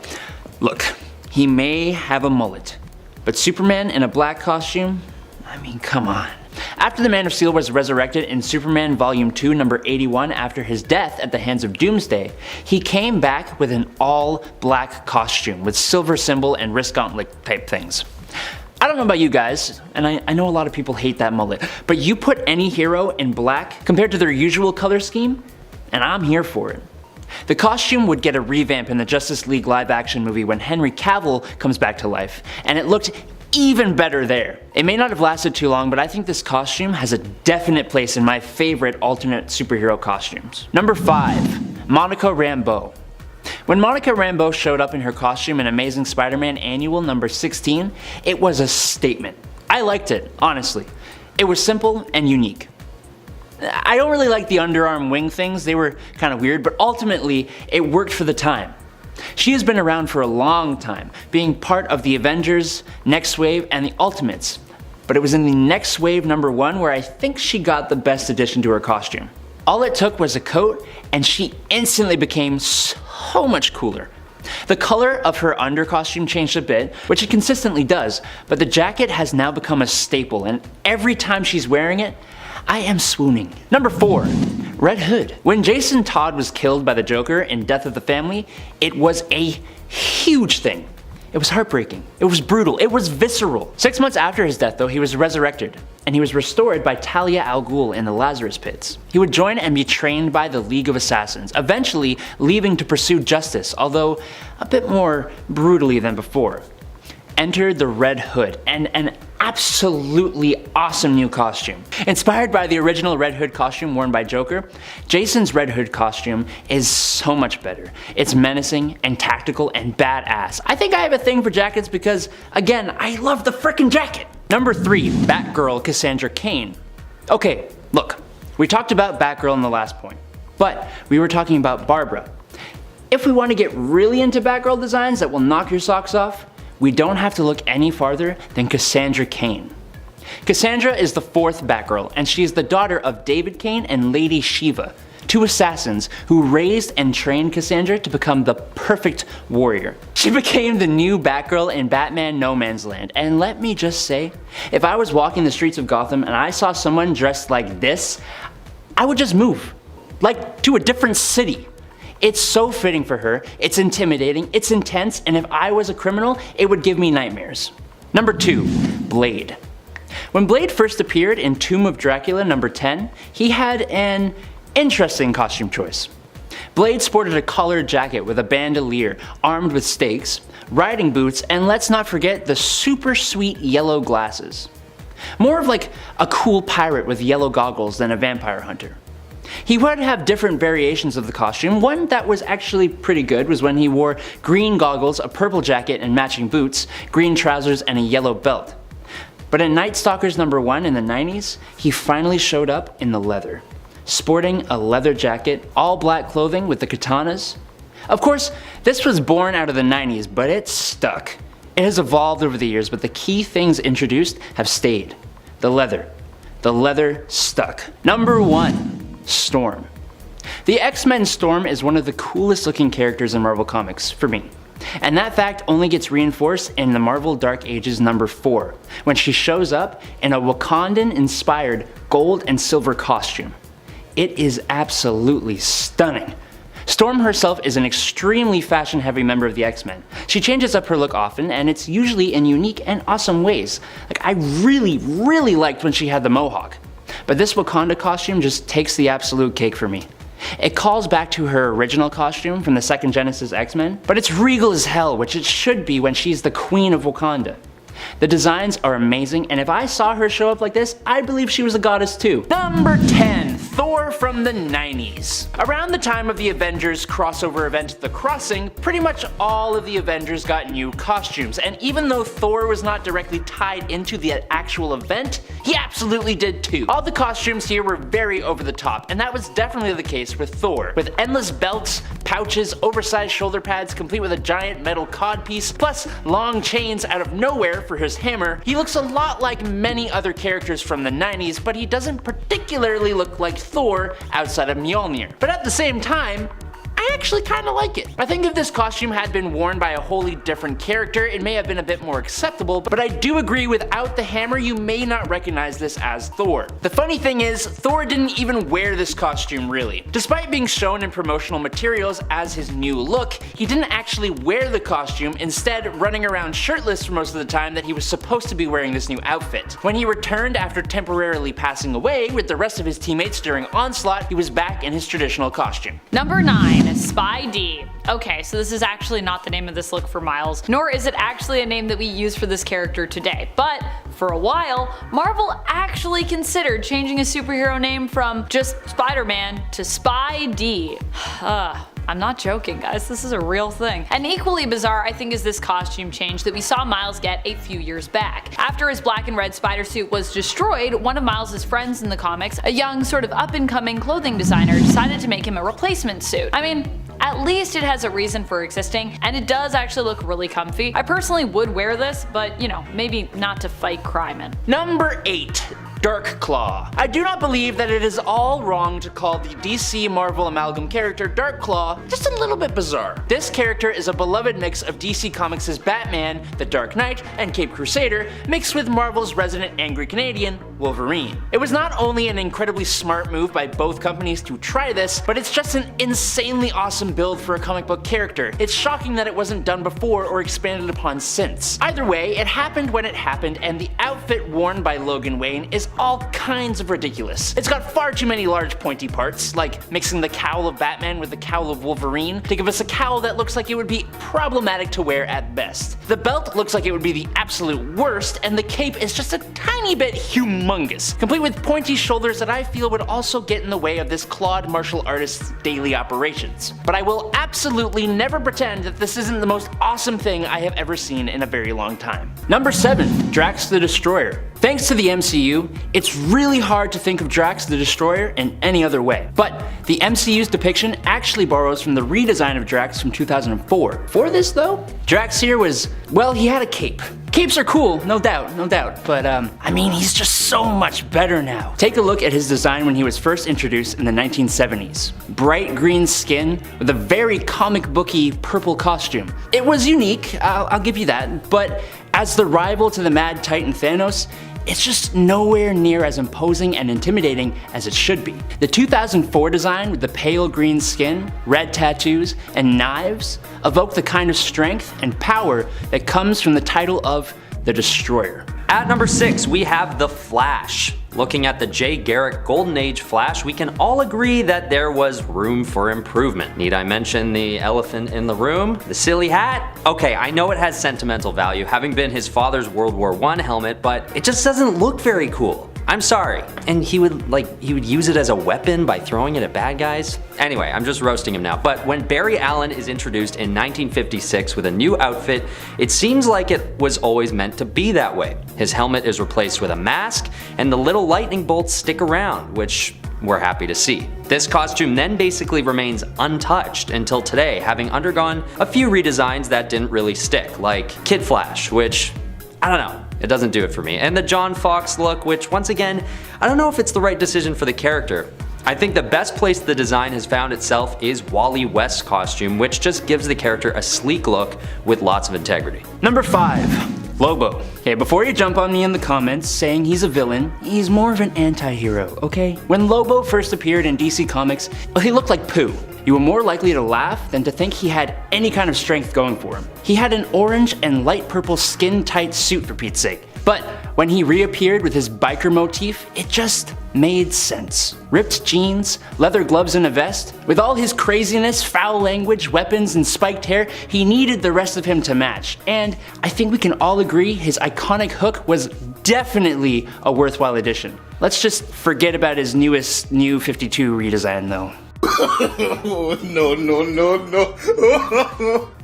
Look, he may have a mullet, but Superman in a black costume? I mean, come on. After the Man of Steel was resurrected in Superman Volume 2, number 81 after his death at the hands of Doomsday, he came back with an all-black costume with silver symbol and wrist gauntlet type things. I don't know about you guys, and I know a lot of people hate that mullet, but you put any hero in black compared to their usual color scheme, and I'm here for it. The costume would get a revamp in the Justice League live-action movie when Henry Cavill comes back to life, and it looked even better there. It may not have lasted too long, but I think this costume has a definite place in my favorite alternate superhero costumes. Number 5, Monica Rambeau. When Monica Rambeau showed up in her costume in Amazing Spider-Man Annual number 16, it was a statement. I liked it, honestly. It was simple and unique. I don't really like the underarm wing things, they were kind of weird, but ultimately it worked for the time. She has been around for a long time, being part of the Avengers, Next Wave, and the Ultimates. But it was in the Next Wave number 1 where I think she got the best addition to her costume. All it took was a coat, and she instantly became so much cooler. The color of her under costume changed a bit, which it consistently does, but the jacket has now become a staple, and every time she's wearing it, I am swooning. Number 4, Red Hood. When Jason Todd was killed by the Joker in Death of the Family, it was a huge thing. It was heartbreaking. It was brutal. It was visceral. 6 months after his death though, he was resurrected, and he was restored by Talia al Ghul in the Lazarus Pits. He would join and be trained by the League of Assassins, eventually leaving to pursue justice, although a bit more brutally than before. Entered the Red Hood, and an absolutely awesome new costume. Inspired by the original Red Hood costume worn by Joker, Jason's Red Hood costume is so much better. It's menacing and tactical and badass. I think I have a thing for jackets because, again, I love the frickin' jacket! Number 3, Batgirl Cassandra Cain. Okay, look, we talked about Batgirl in the last point, but we were talking about Barbara. If we want to get really into Batgirl designs that will knock your socks off, we don't have to look any farther than Cassandra Cain. Cassandra is the 4th Batgirl, and she is the daughter of David Cain and Lady Shiva, 2 assassins who raised and trained Cassandra to become the perfect warrior. She became the new Batgirl in Batman No Man's Land, and let me just say, if I was walking the streets of Gotham and I saw someone dressed like this, I would just move, like to a different city. It's so fitting for her, it's intimidating, it's intense, and if I was a criminal, it would give me nightmares. Number 2, Blade. When Blade first appeared in Tomb of Dracula number 10, he had an interesting costume choice. Blade sported a collared jacket with a bandolier, armed with stakes, riding boots, and let's not forget the super sweet yellow glasses. More of like a cool pirate with yellow goggles than a vampire hunter. He would have different variations of the costume. One that was actually pretty good was when he wore green goggles, a purple jacket and matching boots, green trousers, and a yellow belt. But in Night Stalkers number 1 in the 90s, he finally showed up in the leather, sporting a leather jacket, all black clothing with the katanas. Of course, this was born out of the 90s, but it stuck. It has evolved over the years, but the key things introduced have stayed. The leather. The leather stuck. Number 1. Storm. The X-Men Storm is one of the coolest looking characters in Marvel Comics, for me. And that fact only gets reinforced in the Marvel Dark Ages #4, when she shows up in a Wakandan-inspired gold and silver costume. It is absolutely stunning. Storm herself is an extremely fashion-heavy member of the X-Men. She changes up her look often, and it's usually in unique and awesome ways. Like, I really liked when she had the mohawk. But this Wakanda costume just takes the absolute cake for me. It calls back to her original costume from the second Genesis X-Men, but it's regal as hell, which it should be when she's the Queen of Wakanda. The designs are amazing, and if I saw her show up like this, I'd believe she was a goddess too. Number 10. Thor from the 90s. Around the time of the Avengers crossover event The Crossing, pretty much all of the Avengers got new costumes, and even though Thor was not directly tied into the actual event, he absolutely did too. All the costumes here were very over the top, and that was definitely the case with Thor. With endless belts, pouches, oversized shoulder pads complete with a giant metal codpiece, plus long chains out of nowhere for his hammer, he looks a lot like many other characters from the 90s, but he doesn't particularly look like Thor outside of Mjolnir. But at the same time, I actually kinda like it. I think if this costume had been worn by a wholly different character, it may have been a bit more acceptable, but I do agree without the hammer you may not recognize this as Thor. The funny thing is, Thor didn't even wear this costume really. Despite being shown in promotional materials as his new look, he didn't actually wear the costume, instead running around shirtless for most of the time that he was supposed to be wearing this new outfit. When he returned after temporarily passing away with the rest of his teammates during Onslaught, he was back in his traditional costume. Number 9. Spy D. Okay, so this is actually not the name of this look for Miles, nor is it actually a name that we use for this character today, but for a while, Marvel actually considered changing a superhero name from just Spider-Man to Spy D. I'm not joking, guys, this is a real thing. And equally bizarre, I think, is this costume change that we saw Miles get a few years back. After his black and red spider suit was destroyed, one of Miles' friends in the comics, a young sort of up-and-coming clothing designer, decided to make him a replacement suit. I mean, at least it has a reason for existing, and it does actually look really comfy. I personally would wear this, but you know, maybe not to fight crime in. Number 8. Dark Claw. I do not believe that it is all wrong to call the DC Marvel amalgam character Dark Claw just a little bit bizarre. This character is a beloved mix of DC Comics' Batman, The Dark Knight, and Cape Crusader, mixed with Marvel's resident angry Canadian, Wolverine. It was not only an incredibly smart move by both companies to try this, but it's just an insanely awesome build for a comic book character. It's shocking that it wasn't done before or expanded upon since. Either way, it happened when it happened, and the outfit worn by Logan Wayne is all kinds of ridiculous. It's got far too many large pointy parts, like mixing the cowl of Batman with the cowl of Wolverine to give us a cowl that looks like it would be problematic to wear at best. The belt looks like it would be the absolute worst, and the cape is just a tiny bit humongous, complete with pointy shoulders that I feel would also get in the way of this clawed martial artist's daily operations. But I will absolutely never pretend that this isn't the most awesome thing I have ever seen in a very long time. Number 7. Drax the Destroyer. Thanks to the MCU, it's really hard to think of Drax the Destroyer in any other way. But the MCU's depiction actually borrows from the redesign of Drax from 2004. For this though, Drax here was, well, he had a cape. Capes are cool, no doubt, but I mean, he's just so much better now. Take a look at his design when he was first introduced in the 1970s. Bright green skin with a very comic booky purple costume. It was unique, I'll give you that, but as the rival to the Mad Titan Thanos, it's just nowhere near as imposing and intimidating as it should be. The 2004 design with the pale green skin, red tattoos, and knives evoke the kind of strength and power that comes from the title of the Destroyer. At number 6, we have The Flash. Looking at the Jay Garrick Golden Age Flash, we can all agree that there was room for improvement. Need I mention the elephant in the room? The silly hat? Okay, I know it has sentimental value, having been his father's World War I helmet, but it just doesn't look very cool. I'm sorry. And he would use it as a weapon by throwing it at bad guys? Anyway, I'm just roasting him now. But when Barry Allen is introduced in 1956 with a new outfit, it seems like it was always meant to be that way. His helmet is replaced with a mask, and the little lightning bolts stick around, which we're happy to see. This costume then basically remains untouched until today, having undergone a few redesigns that didn't really stick, like Kid Flash, which, I don't know. It doesn't do it for me. And the John Fox look, which once again, I don't know if it's the right decision for the character. I think the best place the design has found itself is Wally West's costume, which just gives the character a sleek look with lots of integrity. Number 5. Lobo. Okay, before you jump on me in the comments saying he's a villain, he's more of an anti-hero, okay? When Lobo first appeared in DC Comics, well, he looked like poo. You were more likely to laugh than to think he had any kind of strength going for him. He had an orange and light purple skin-tight suit, for Pete's sake. But when he reappeared with his biker motif, it just made sense. Ripped jeans, leather gloves and a vest. With all his craziness, foul language, weapons, and spiked hair, he needed the rest of him to match. And I think we can all agree his iconic hook was definitely a worthwhile addition. Let's just forget about his newest New 52 redesign though. No.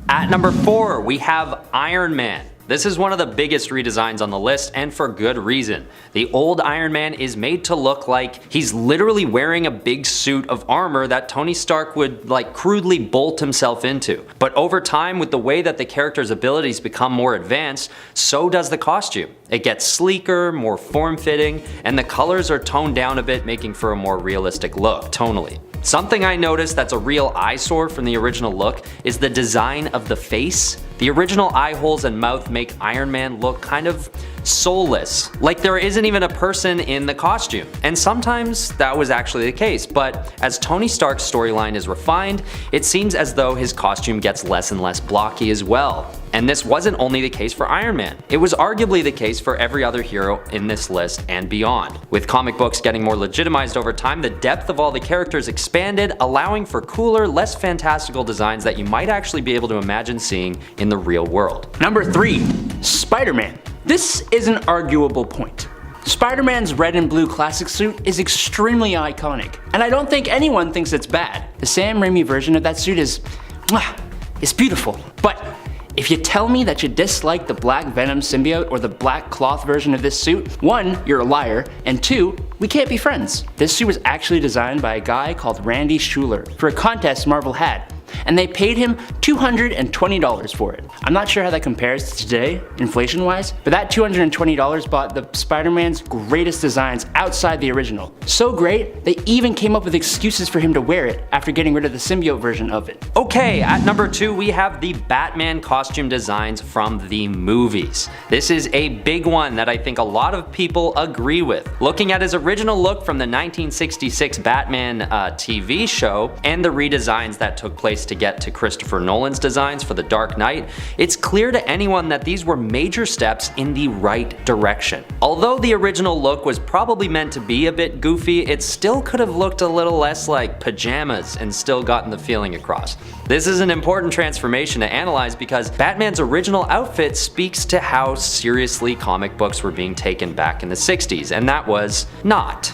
At number 4, we have Iron Man. This is one of the biggest redesigns on the list, and for good reason. The old Iron Man is made to look like he's literally wearing a big suit of armor that Tony Stark would crudely bolt himself into. But over time, with the way that the character's abilities become more advanced, so does the costume. It gets sleeker, more form-fitting, and the colors are toned down a bit, making for a more realistic look, tonally. Something I noticed that's a real eyesore from the original look is the design of the face. The original eye holes and mouth make Iron Man look kind of soulless, like there isn't even a person in the costume. And sometimes that was actually the case, but as Tony Stark's storyline is refined, it seems as though his costume gets less and less blocky as well. And this wasn't only the case for Iron Man, it was arguably the case for every other hero in this list and beyond. With comic books getting more legitimized over time, the depth of all the characters expanded, allowing for cooler, less fantastical designs that you might actually be able to imagine seeing in the real world. Number 3. Spider-Man. This is an arguable point. Spider-Man's red and blue classic suit is extremely iconic, and I don't think anyone thinks it's bad. The Sam Raimi version of that suit is beautiful, but if you tell me that you dislike the Black Venom symbiote or the black cloth version of this suit, 1, you're a liar, and 2, we can't be friends. This suit was actually designed by a guy called Randy Schuler for a contest Marvel had, and they paid him $220 for it. I'm not sure how that compares to today, inflation-wise, but that $220 bought the Spider-Man's greatest designs outside the original. So great, they even came up with excuses for him to wear it after getting rid of the symbiote version of it. Okay, at number 2 we have the Batman costume designs from the movies. This is a big one that I think a lot of people agree with. Looking at his original look from the 1966 Batman TV show and the redesigns that took place to get to Christopher Nolan's designs for The Dark Knight, it's clear to anyone that these were major steps in the right direction. Although the original look was probably meant to be a bit goofy, it still could have looked a little less like pajamas and still gotten the feeling across. This is an important transformation to analyze because Batman's original outfit speaks to how seriously comic books were being taken back in the 60s, and that was not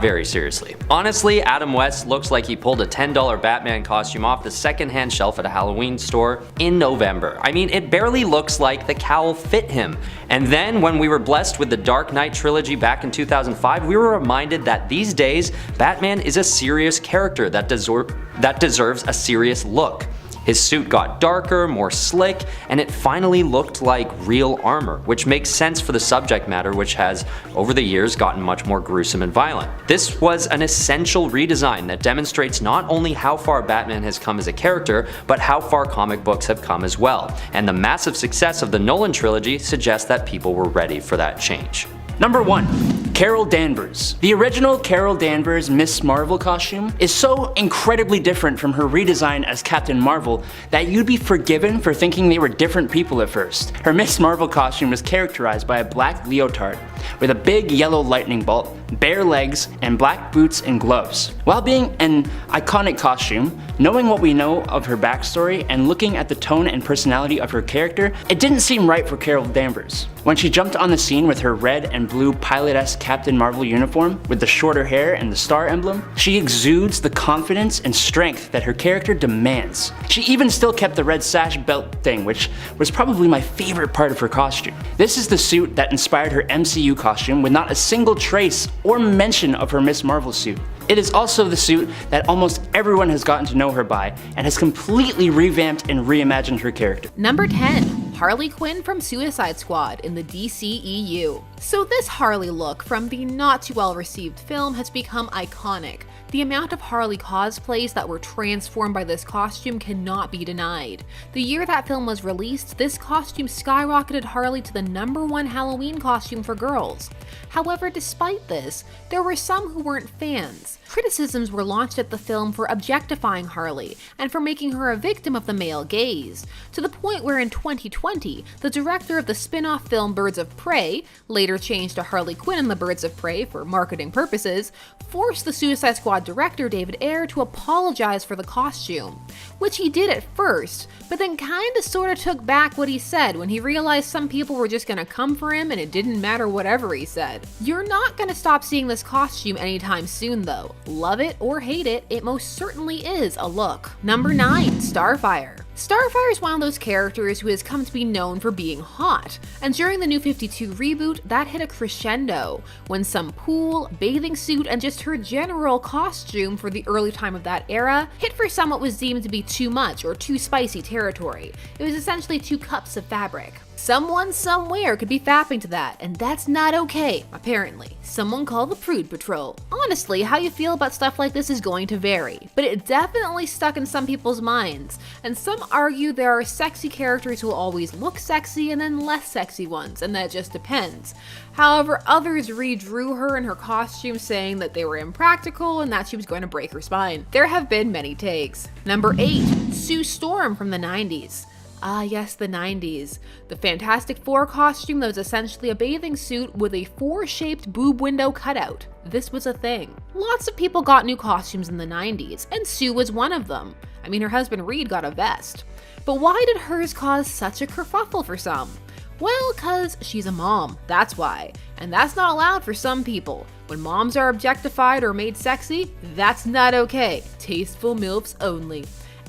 very seriously. Honestly, Adam West looks like he pulled a $10 Batman costume off the secondhand shelf at a Halloween store in November. I mean, it barely looks like the cowl fit him. And then when we were blessed with the Dark Knight trilogy back in 2005, we were reminded that these days, Batman is a serious character that deserves a serious look. His suit got darker, more slick, and it finally looked like real armor, which makes sense for the subject matter, which has, over the years, gotten much more gruesome and violent. This was an essential redesign that demonstrates not only how far Batman has come as a character, but how far comic books have come as well. And the massive success of the Nolan trilogy suggests that people were ready for that change. Number 1. Carol Danvers. The original Carol Danvers Miss Marvel costume is so incredibly different from her redesign as Captain Marvel that you'd be forgiven for thinking they were different people at first. Her Miss Marvel costume was characterized by a black leotard with a big yellow lightning bolt, bare legs, and black boots and gloves. While being an iconic costume, knowing what we know of her backstory and looking at the tone and personality of her character, it didn't seem right for Carol Danvers. When she jumped on the scene with her red and blue pilot-esque Captain Marvel uniform with the shorter hair and the star emblem, she exudes the confidence and strength that her character demands. She even still kept the red sash belt thing, which was probably my favorite part of her costume. This is the suit that inspired her MCU costume with not a single trace or mention of her Miss Marvel suit. It is also the suit that almost everyone has gotten to know her by and has completely revamped and reimagined her character. Number 10. Harley Quinn from Suicide Squad in the DCEU. So this Harley look from the not too well received film has become iconic. The amount of Harley cosplays that were transformed by this costume cannot be denied. The year that film was released, this costume skyrocketed Harley to the #1 Halloween costume for girls. However, despite this, there were some who weren't fans. Criticisms were launched at the film for objectifying Harley and for making her a victim of the male gaze, to the point where in 2020, the director of the spin-off film Birds of Prey, later changed to Harley Quinn and the Birds of Prey for marketing purposes, forced the Suicide Squad director David Ayer to apologize for the costume, which he did at first, but then kinda sorta took back what he said when he realized some people were just gonna come for him and it didn't matter whatever he said. You're not gonna stop seeing this costume anytime soon though. Love it or hate it, it most certainly is a look. Number 9, Starfire. Starfire is one of those characters who has come to be known for being hot, and during the New 52 reboot, that hit a crescendo when some pool, bathing suit, and just her general costume for the early time of that era hit for some what was deemed to be too much or too spicy territory. It was essentially 2 cups of fabric. Someone somewhere could be fapping to that, and that's not okay, apparently. Someone call the Prude Patrol. Honestly, how you feel about stuff like this is going to vary, but it definitely stuck in some people's minds, and some argue there are sexy characters who will always look sexy and then less sexy ones, and that it just depends. However, others redrew her and her costume saying that they were impractical and that she was going to break her spine. There have been many takes. Number 8, Sue Storm from the 90s. Ah yes, the 90s. The Fantastic Four costume that was essentially a bathing suit with a 4-shaped boob window cutout. This was a thing. Lots of people got new costumes in the 90s, and Sue was one of them. I mean, her husband Reed got a vest. But why did hers cause such a kerfuffle for some? Well, cause she's a mom, that's why. And that's not allowed for some people. When moms are objectified or made sexy, that's not okay. Tasteful MILFs only.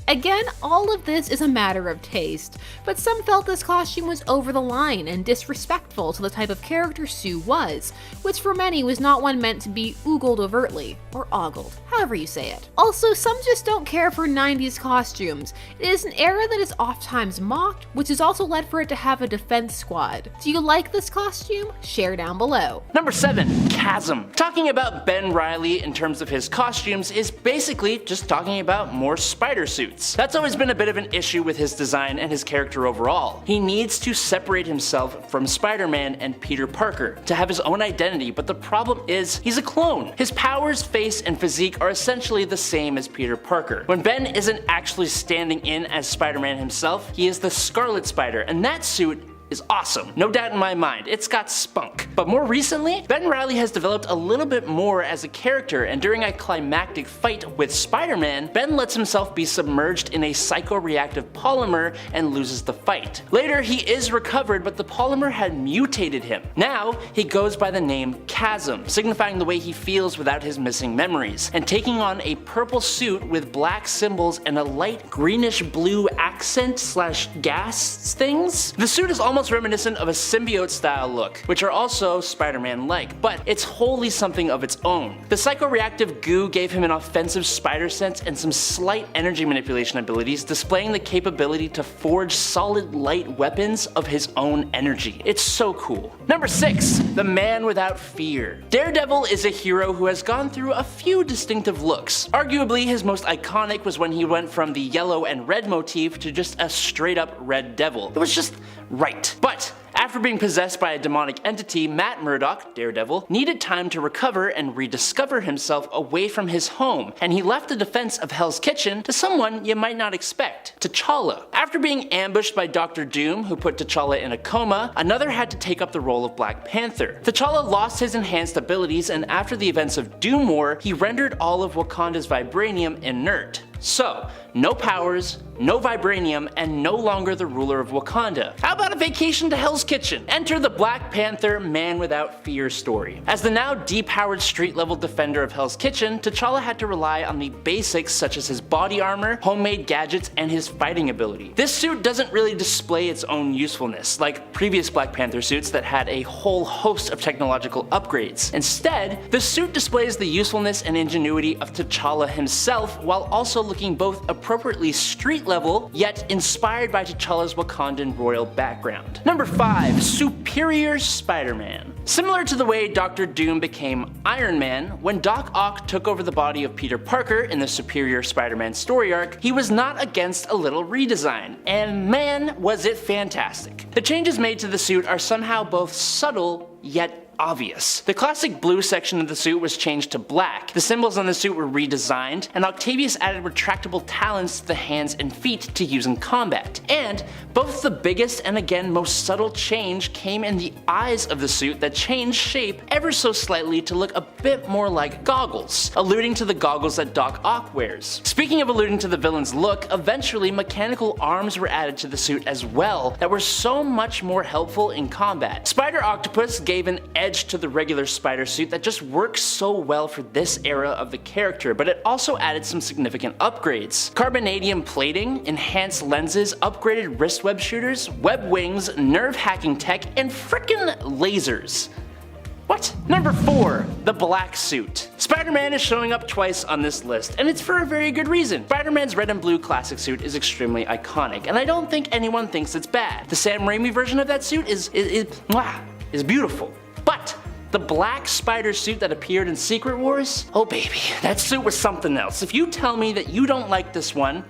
Again, all of this is a matter of taste, but some felt this costume was over the line and disrespectful to the type of character Sue was, which for many was not one meant to be oogled overtly, or ogled, however you say it. Also, some just don't care for 90s costumes. It is an era that is oftentimes mocked, which has also led for it to have a defense squad. Do you like this costume? Share down below. Number 7, Chasm. Talking about Ben Reilly in terms of his costumes is basically just talking about more spider suits. That's always been a bit of an issue with his design and his character overall. He needs to separate himself from Spider-Man and Peter Parker to have his own identity, but the problem is he's a clone. His powers, face, and physique are essentially the same as Peter Parker. When Ben isn't actually standing in as Spider-Man himself, he is the Scarlet Spider, and that suit is awesome. No doubt in my mind, it's got spunk. But more recently, Ben Reilly has developed a little bit more as a character, and during a climactic fight with Spider-Man, Ben lets himself be submerged in a psychoreactive polymer and loses the fight. Later, he is recovered, but the polymer had mutated him. Now, he goes by the name Chasm, signifying the way he feels without his missing memories, and taking on a purple suit with black symbols and a light greenish blue accent / gas things. The suit is almost reminiscent of a symbiote style look, which are also Spider-Man-like, but it's wholly something of its own. The psychoreactive goo gave him an offensive spider sense and some slight energy manipulation abilities, displaying the capability to forge solid light weapons of his own energy. It's so cool. Number 6, the Man Without Fear. Daredevil is a hero who has gone through a few distinctive looks. Arguably, his most iconic was when he went from the yellow and red motif to just a straight up red devil. It was just right. But after being possessed by a demonic entity, Matt Murdock, Daredevil, needed time to recover and rediscover himself away from his home, and he left the defense of Hell's Kitchen to someone you might not expect, T'Challa. After being ambushed by Dr. Doom, who put T'Challa in a coma, another had to take up the role of Black Panther. T'Challa lost his enhanced abilities, and after the events of Doom War, he rendered all of Wakanda's vibranium inert. So, no powers, no vibranium, and no longer the ruler of Wakanda. How about a vacation to Hell's Kitchen? Enter the Black Panther Man Without Fear story. As the now depowered street-level defender of Hell's Kitchen, T'Challa had to rely on the basics such as his body armor, homemade gadgets, and his fighting ability. This suit doesn't really display its own usefulness, like previous Black Panther suits that had a whole host of technological upgrades. Instead, the suit displays the usefulness and ingenuity of T'Challa himself while also looking both appropriately street level, yet inspired by T'Challa's Wakandan royal background. Number 5. Superior Spider-Man. Similar to the way Dr. Doom became Iron Man, when Doc Ock took over the body of Peter Parker in the Superior Spider-Man story arc, he was not against a little redesign, and man was it fantastic. The changes made to the suit are somehow both subtle yet obvious. The classic blue section of the suit was changed to black, the symbols on the suit were redesigned, and Octavius added retractable talons to the hands and feet to use in combat. And both the biggest and again most subtle change came in the eyes of the suit that changed shape ever so slightly to look a bit more like goggles, alluding to the goggles that Doc Ock wears. Speaking of alluding to the villain's look, eventually mechanical arms were added to the suit as well that were so much more helpful in combat. Spider Octopus gave an edge to the regular spider suit that just works so well for this era of the character, but it also added some significant upgrades. Carbonadium plating, enhanced lenses, upgraded wrist web shooters, web wings, nerve hacking tech, and frickin' lasers. What? Number 4. The black suit. Spider-Man is showing up twice on this list, and it's for a very good reason. Spider-Man's red and blue classic suit is extremely iconic, and I don't think anyone thinks it's bad. The Sam Raimi version of that suit is beautiful. But the black spider suit that appeared in Secret Wars? Oh baby, that suit was something else. If you tell me that you don't like this one,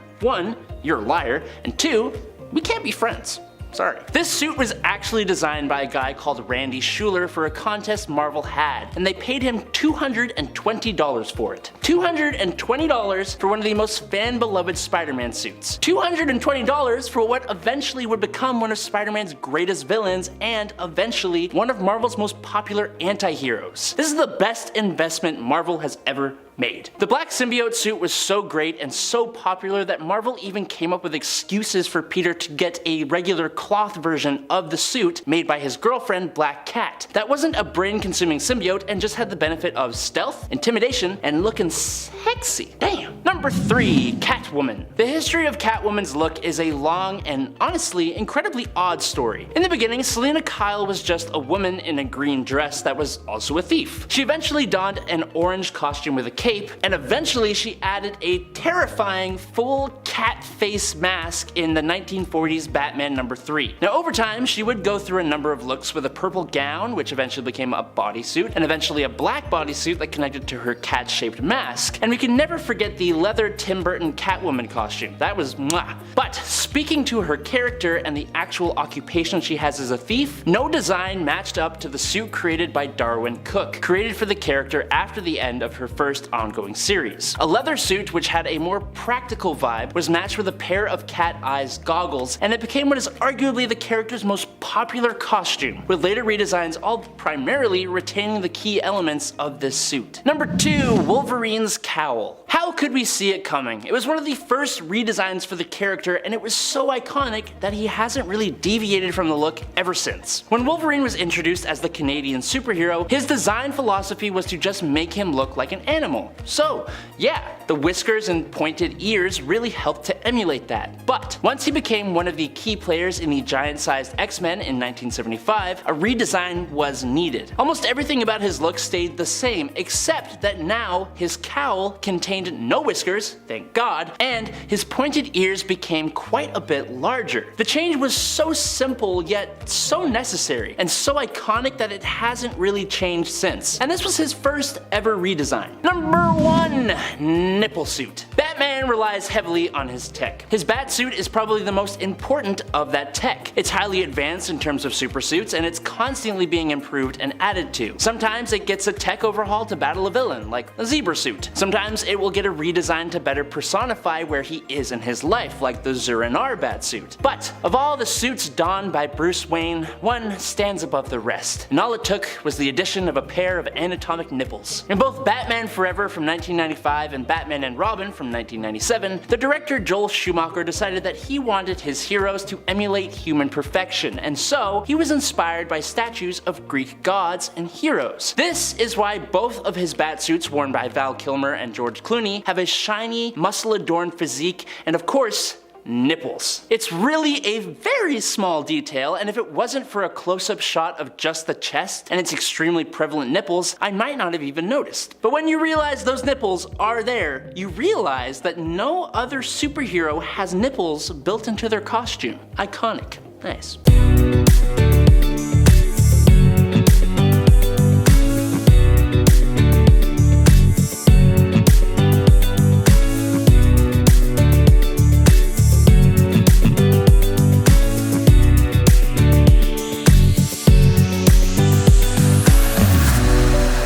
you're a liar, and 2, we can't be friends. Sorry. This suit was actually designed by a guy called Randy Schuler for a contest Marvel had, and they paid him $220 for it. $220 for one of the most fan-beloved Spider-Man suits. $220 for what eventually would become one of Spider-Man's greatest villains and eventually one of Marvel's most popular anti-heroes. This is the best investment Marvel has ever made. The black symbiote suit was so great and so popular that Marvel even came up with excuses for Peter to get a regular cloth version of the suit made by his girlfriend Black Cat. That wasn't a brain-consuming symbiote and just had the benefit of stealth, intimidation, and looking sexy. Damn. Number 3. Catwoman. The history of Catwoman's look is a long and honestly incredibly odd story. In the beginning, Selena Kyle was just a woman in a green dress that was also a thief. She eventually donned an orange costume with a cape, and eventually she added a terrifying full cat face mask in the 1940s Batman number 3. Now over time she would go through a number of looks with a purple gown, which eventually became a bodysuit, and eventually a black bodysuit that connected to her cat-shaped mask. And we can never forget the leather Tim Burton Catwoman costume. That was mwah. But speaking to her character and the actual occupation she has as a thief, no design matched up to the suit created by Darwin Cook, created for the character after the end of her first ongoing series. A leather suit which had a more practical vibe was matched with a pair of cat eyes goggles, and it became what is arguably the character's most popular costume, with later redesigns all primarily retaining the key elements of this suit. Number 2. Wolverine's cowl. How could we see it coming? It was one of the first redesigns for the character, and it was so iconic that he hasn't really deviated from the look ever since. When Wolverine was introduced as the Canadian superhero, his design philosophy was to just make him look like an animal. So yeah, the whiskers and pointed ears really helped to emulate that. But once he became one of the key players in the giant-sized X-Men in 1975, a redesign was needed. Almost everything about his look stayed the same, except that now his cowl contained no whiskers, thank God, and his pointed ears became quite a bit larger. The change was so simple yet so necessary, and so iconic that it hasn't really changed since. And this was his first ever redesign. Number 1. Nipple suit. Batman relies heavily on his tech. His bat suit is probably the most important of that tech. It's highly advanced in terms of super suits, and it's constantly being improved and added to. Sometimes it gets a tech overhaul to battle a villain, like a zebra suit. Sometimes it will get a redesign to better personify where he is in his life, like the Zur-En-Arrh bat suit. But of all the suits donned by Bruce Wayne, one stands above the rest, and all it took was the addition of a pair of anatomic nipples. In both Batman Forever from 1995 and Batman and Robin from 1997, the director Joel Schumacher decided that he wanted his heroes to emulate human perfection, and so he was inspired by statues of Greek gods and heroes. This is why both of his batsuits worn by Val Kilmer and George Clooney have a shiny, muscle-adorned physique, and of course, nipples. It's really a very small detail, and if it wasn't for a close-up shot of just the chest and its extremely prevalent nipples, I might not have even noticed. But when you realize those nipples are there, you realize that no other superhero has nipples built into their costume. Iconic. Nice.